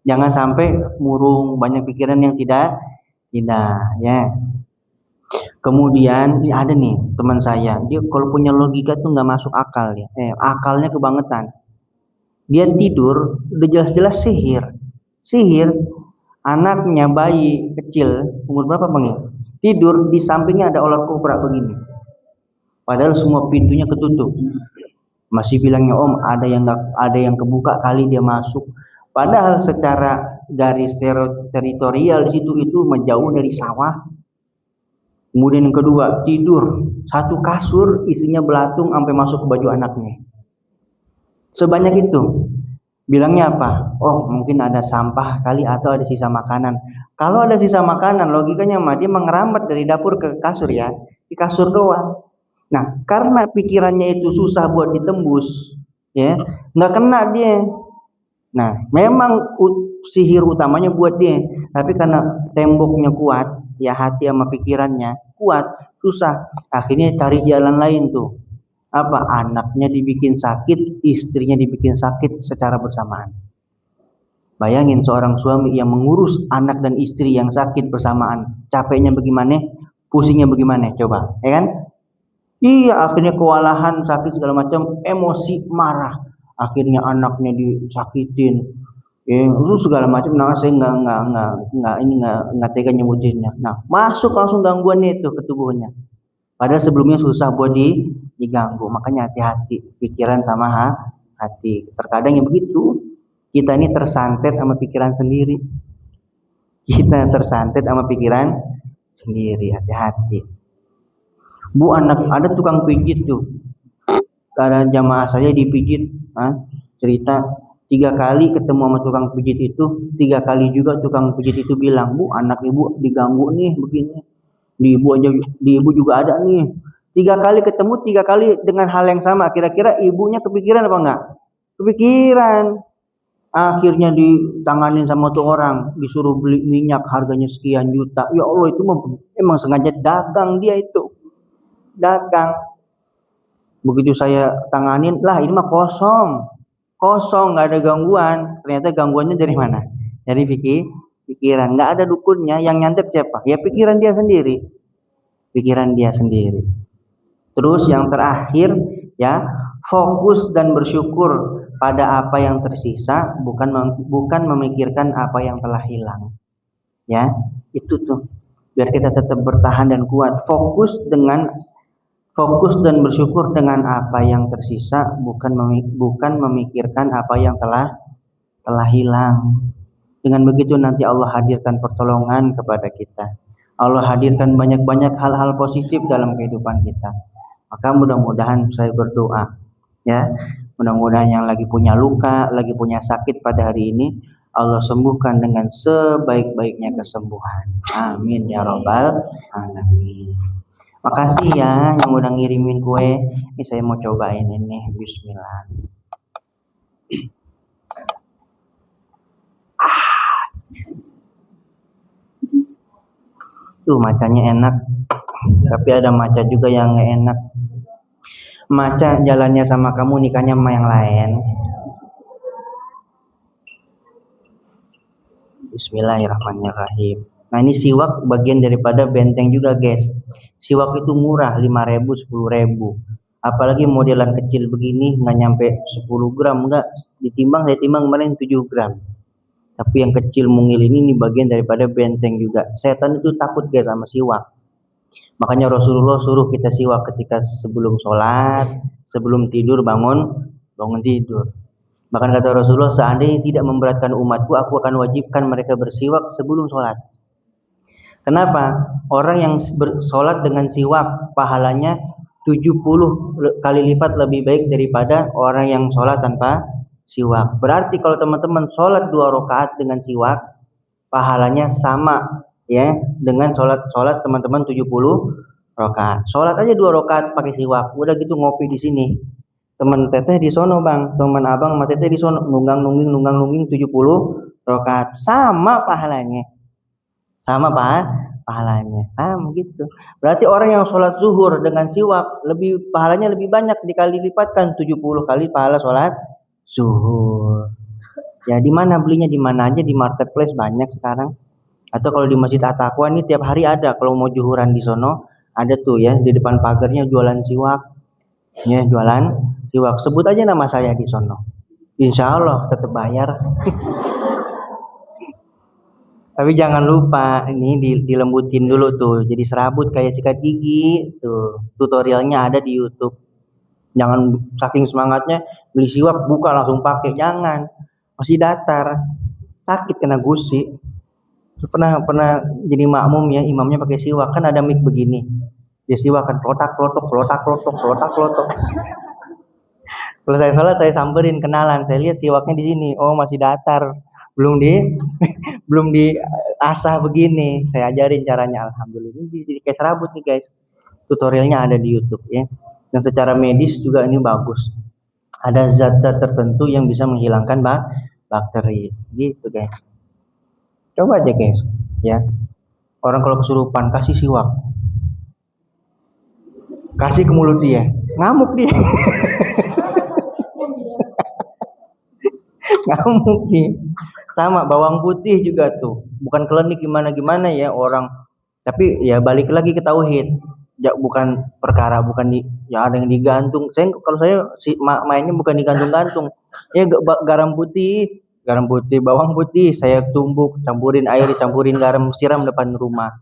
Jangan sampai murung, banyak pikiran yang tidak ya. Kemudian ini ada nih teman saya, dia kalau punya logika tuh nggak masuk akal ya. Akalnya kebangetan. Dia tidur, udah jelas-jelas sihir. Anaknya bayi kecil, umur berapa Bang ya? Tidur di sampingnya ada ular kobra begini. Padahal semua pintunya ketutup. Masih bilangnya Om, ada yang kebuka kali dia masuk. Padahal secara garis teritorial di situ itu menjauh dari sawah. Kemudian yang kedua, tidur satu kasur isinya belatung sampai masuk ke baju anaknya. Sebanyak itu. Bilangnya apa? Oh, mungkin ada sampah kali atau ada sisa makanan. Kalau ada sisa makanan, logikanya dia mengerambat dari dapur ke kasur ya. Di kasur doang. Nah, karena pikirannya itu susah buat ditembus, ya, nggak kena dia. Nah, memang sihir utamanya buat dia, tapi karena temboknya kuat, ya hati sama pikirannya kuat, susah. Akhirnya cari jalan lain tuh. Apa? Anaknya dibikin sakit, istrinya dibikin sakit secara bersamaan. Bayangin seorang suami yang mengurus anak dan istri yang sakit bersamaan, capeknya bagaimana, pusingnya bagaimana, coba, ya kan? Iya, akhirnya kewalahan, sakit segala macam, emosi, marah. Akhirnya anaknya disakitin, itu segala macam. Nah, saya nggak tega nyebutinnya. Nah, masuk langsung gangguannya itu ke tubuhnya. Padahal sebelumnya susah buat diganggu. Makanya hati-hati pikiran sama hati. Terkadang yang begitu, kita ini tersantet sama pikiran sendiri. Hati-hati. Bu, anak ada tukang pijit tuh. Ada jamaah saya dipijit, cerita 3 kali ketemu sama tukang pijit itu, 3 kali juga tukang pijit itu bilang, Bu, anak ibu diganggu nih begini. Di ibu juga ada nih. 3 kali ketemu, 3 kali dengan hal yang sama. Kira-kira ibunya kepikiran apa enggak? Kepikiran. Akhirnya ditanganin sama tuh orang, disuruh beli minyak harganya sekian juta. Ya Allah, itu emang sengaja dagang dia itu. Dagang. Begitu saya tanganin, lah ini mah kosong, nggak ada gangguan. Ternyata gangguannya dari mana? Dari pikiran. Nggak ada dukunnya. Yang nyantet siapa? Ya pikiran dia sendiri. Terus yang terakhir ya, fokus dan bersyukur pada apa yang tersisa, bukan memikirkan apa yang telah hilang. Ya, itu tuh biar kita tetap bertahan dan kuat. Fokus Fokus dan bersyukur dengan apa yang tersisa, bukan memikirkan apa yang telah hilang. Dengan begitu nanti Allah hadirkan pertolongan kepada kita. Allah hadirkan banyak-banyak hal-hal positif dalam kehidupan kita. Maka mudah-mudahan saya berdoa, ya, mudah-mudahan yang lagi punya luka, lagi punya sakit pada hari ini, Allah sembuhkan dengan sebaik-baiknya kesembuhan. Amin ya rabbal alamin. Makasih ya yang udah ngirimin kue. Ini saya mau cobain ini. Bismillah. Tuh macanya enak. Tapi ada maca juga yang nggak enak. Maca jalannya sama kamu, nikahnya sama yang lain. Bismillahirrahmanirrahim. Nah ini siwak bagian daripada benteng juga guys. Siwak itu murah, 5.000, 10.000. Apalagi modelan kecil begini nggak nyampe 10 gram, nggak. Saya timbang kemarin 7 gram. Tapi yang kecil mungil ini bagian daripada benteng juga. Setan itu takut guys sama siwak. Makanya Rasulullah suruh kita siwak ketika sebelum sholat, sebelum tidur, bangun tidur. Bahkan kata Rasulullah, seandainya tidak memberatkan umatku, aku akan wajibkan mereka bersiwak sebelum sholat. Kenapa? Orang yang sholat dengan siwak pahalanya 70 kali lipat lebih baik daripada orang yang sholat tanpa siwak. Berarti kalau teman-teman sholat 2 rakaat dengan siwak, pahalanya sama ya dengan sholat teman-teman 70 rakaat. Sholat aja 2 rakaat pakai siwak. Udah gitu ngopi di sini. Teman teteh di sono bang, teman abang sama teteh di sono nunggang-nungging 70 rakaat. Sama pahalanya. Sama pahalanya. Gitu. Berarti orang yang sholat zuhur dengan siwak pahalanya lebih banyak, dikali lipatkan 70 kali pahala sholat zuhur. Ya di mana belinya, di mana aja, di marketplace banyak sekarang. Atau kalau di Masjid At-Taqwa ini tiap hari ada, kalau mau zuhuran di sono ada tuh ya, di depan pagarnya jualan siwak. Ya, jualan siwak. Sebut aja nama saya di sono. Insya Allah tetap bayar. Tapi jangan lupa ini dilembutin dulu tuh, jadi serabut kayak sikat gigi. Tuh, tutorialnya ada di YouTube. Jangan saking semangatnya beli siwak buka langsung pakai, jangan. Masih datar. Sakit kena gusi. Pernah jadi makmum ya, imamnya pakai siwak, kan ada mic begini. Dia siwak kan klotak klotok. Kalau saya salah saya samperin, kenalan. Saya lihat siwaknya di sini. Oh, masih datar. Belum diasah begini. Saya ajarin caranya, alhamdulillah. Ini jadi kayak serabut nih guys. Tutorialnya ada di YouTube ya. Dan secara medis juga ini bagus. Ada zat-zat tertentu yang bisa menghilangkan bakteri. Gitu guys. Coba aja guys, ya. Orang kalau kesurupan kasih siwak. Kasih ke mulut dia. Ngamuk dia. Ngamuk dia. Sama bawang putih juga tuh. Bukan klinik gimana ya orang. Tapi ya balik lagi ke tauhid. Ya, bukan perkara ya ada yang digantung. Kalau saya mainnya bukan digantung-gantung. Ya garam putih, bawang putih saya tumbuk, campurin air, campurin garam, siram depan rumah.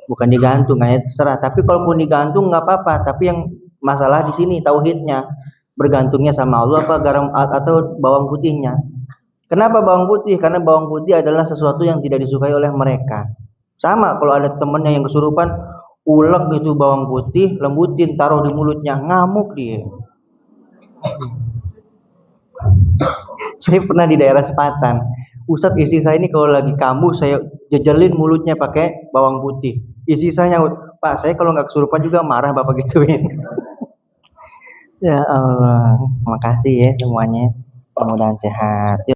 Bukan digantung, kayak terserah. Tapi kalaupun digantung nggak apa-apa. Tapi yang masalah di sini tauhidnya, bergantungnya sama Allah apa garam atau bawang putihnya. Kenapa bawang putih? Karena bawang putih adalah sesuatu yang tidak disukai oleh mereka. Sama kalau ada temennya yang kesurupan, ulek gitu bawang putih, lembutin, taruh di mulutnya, ngamuk dia. Saya pernah di daerah Sepatan. Ustadz, istri saya ini kalau lagi kambuh saya jejelin mulutnya pakai bawang putih. Istri saya nyaut, Pak, saya kalau nggak kesurupan juga marah bapak gituin. Ya Allah, makasih ya semuanya. Mudah-mudahan sehat.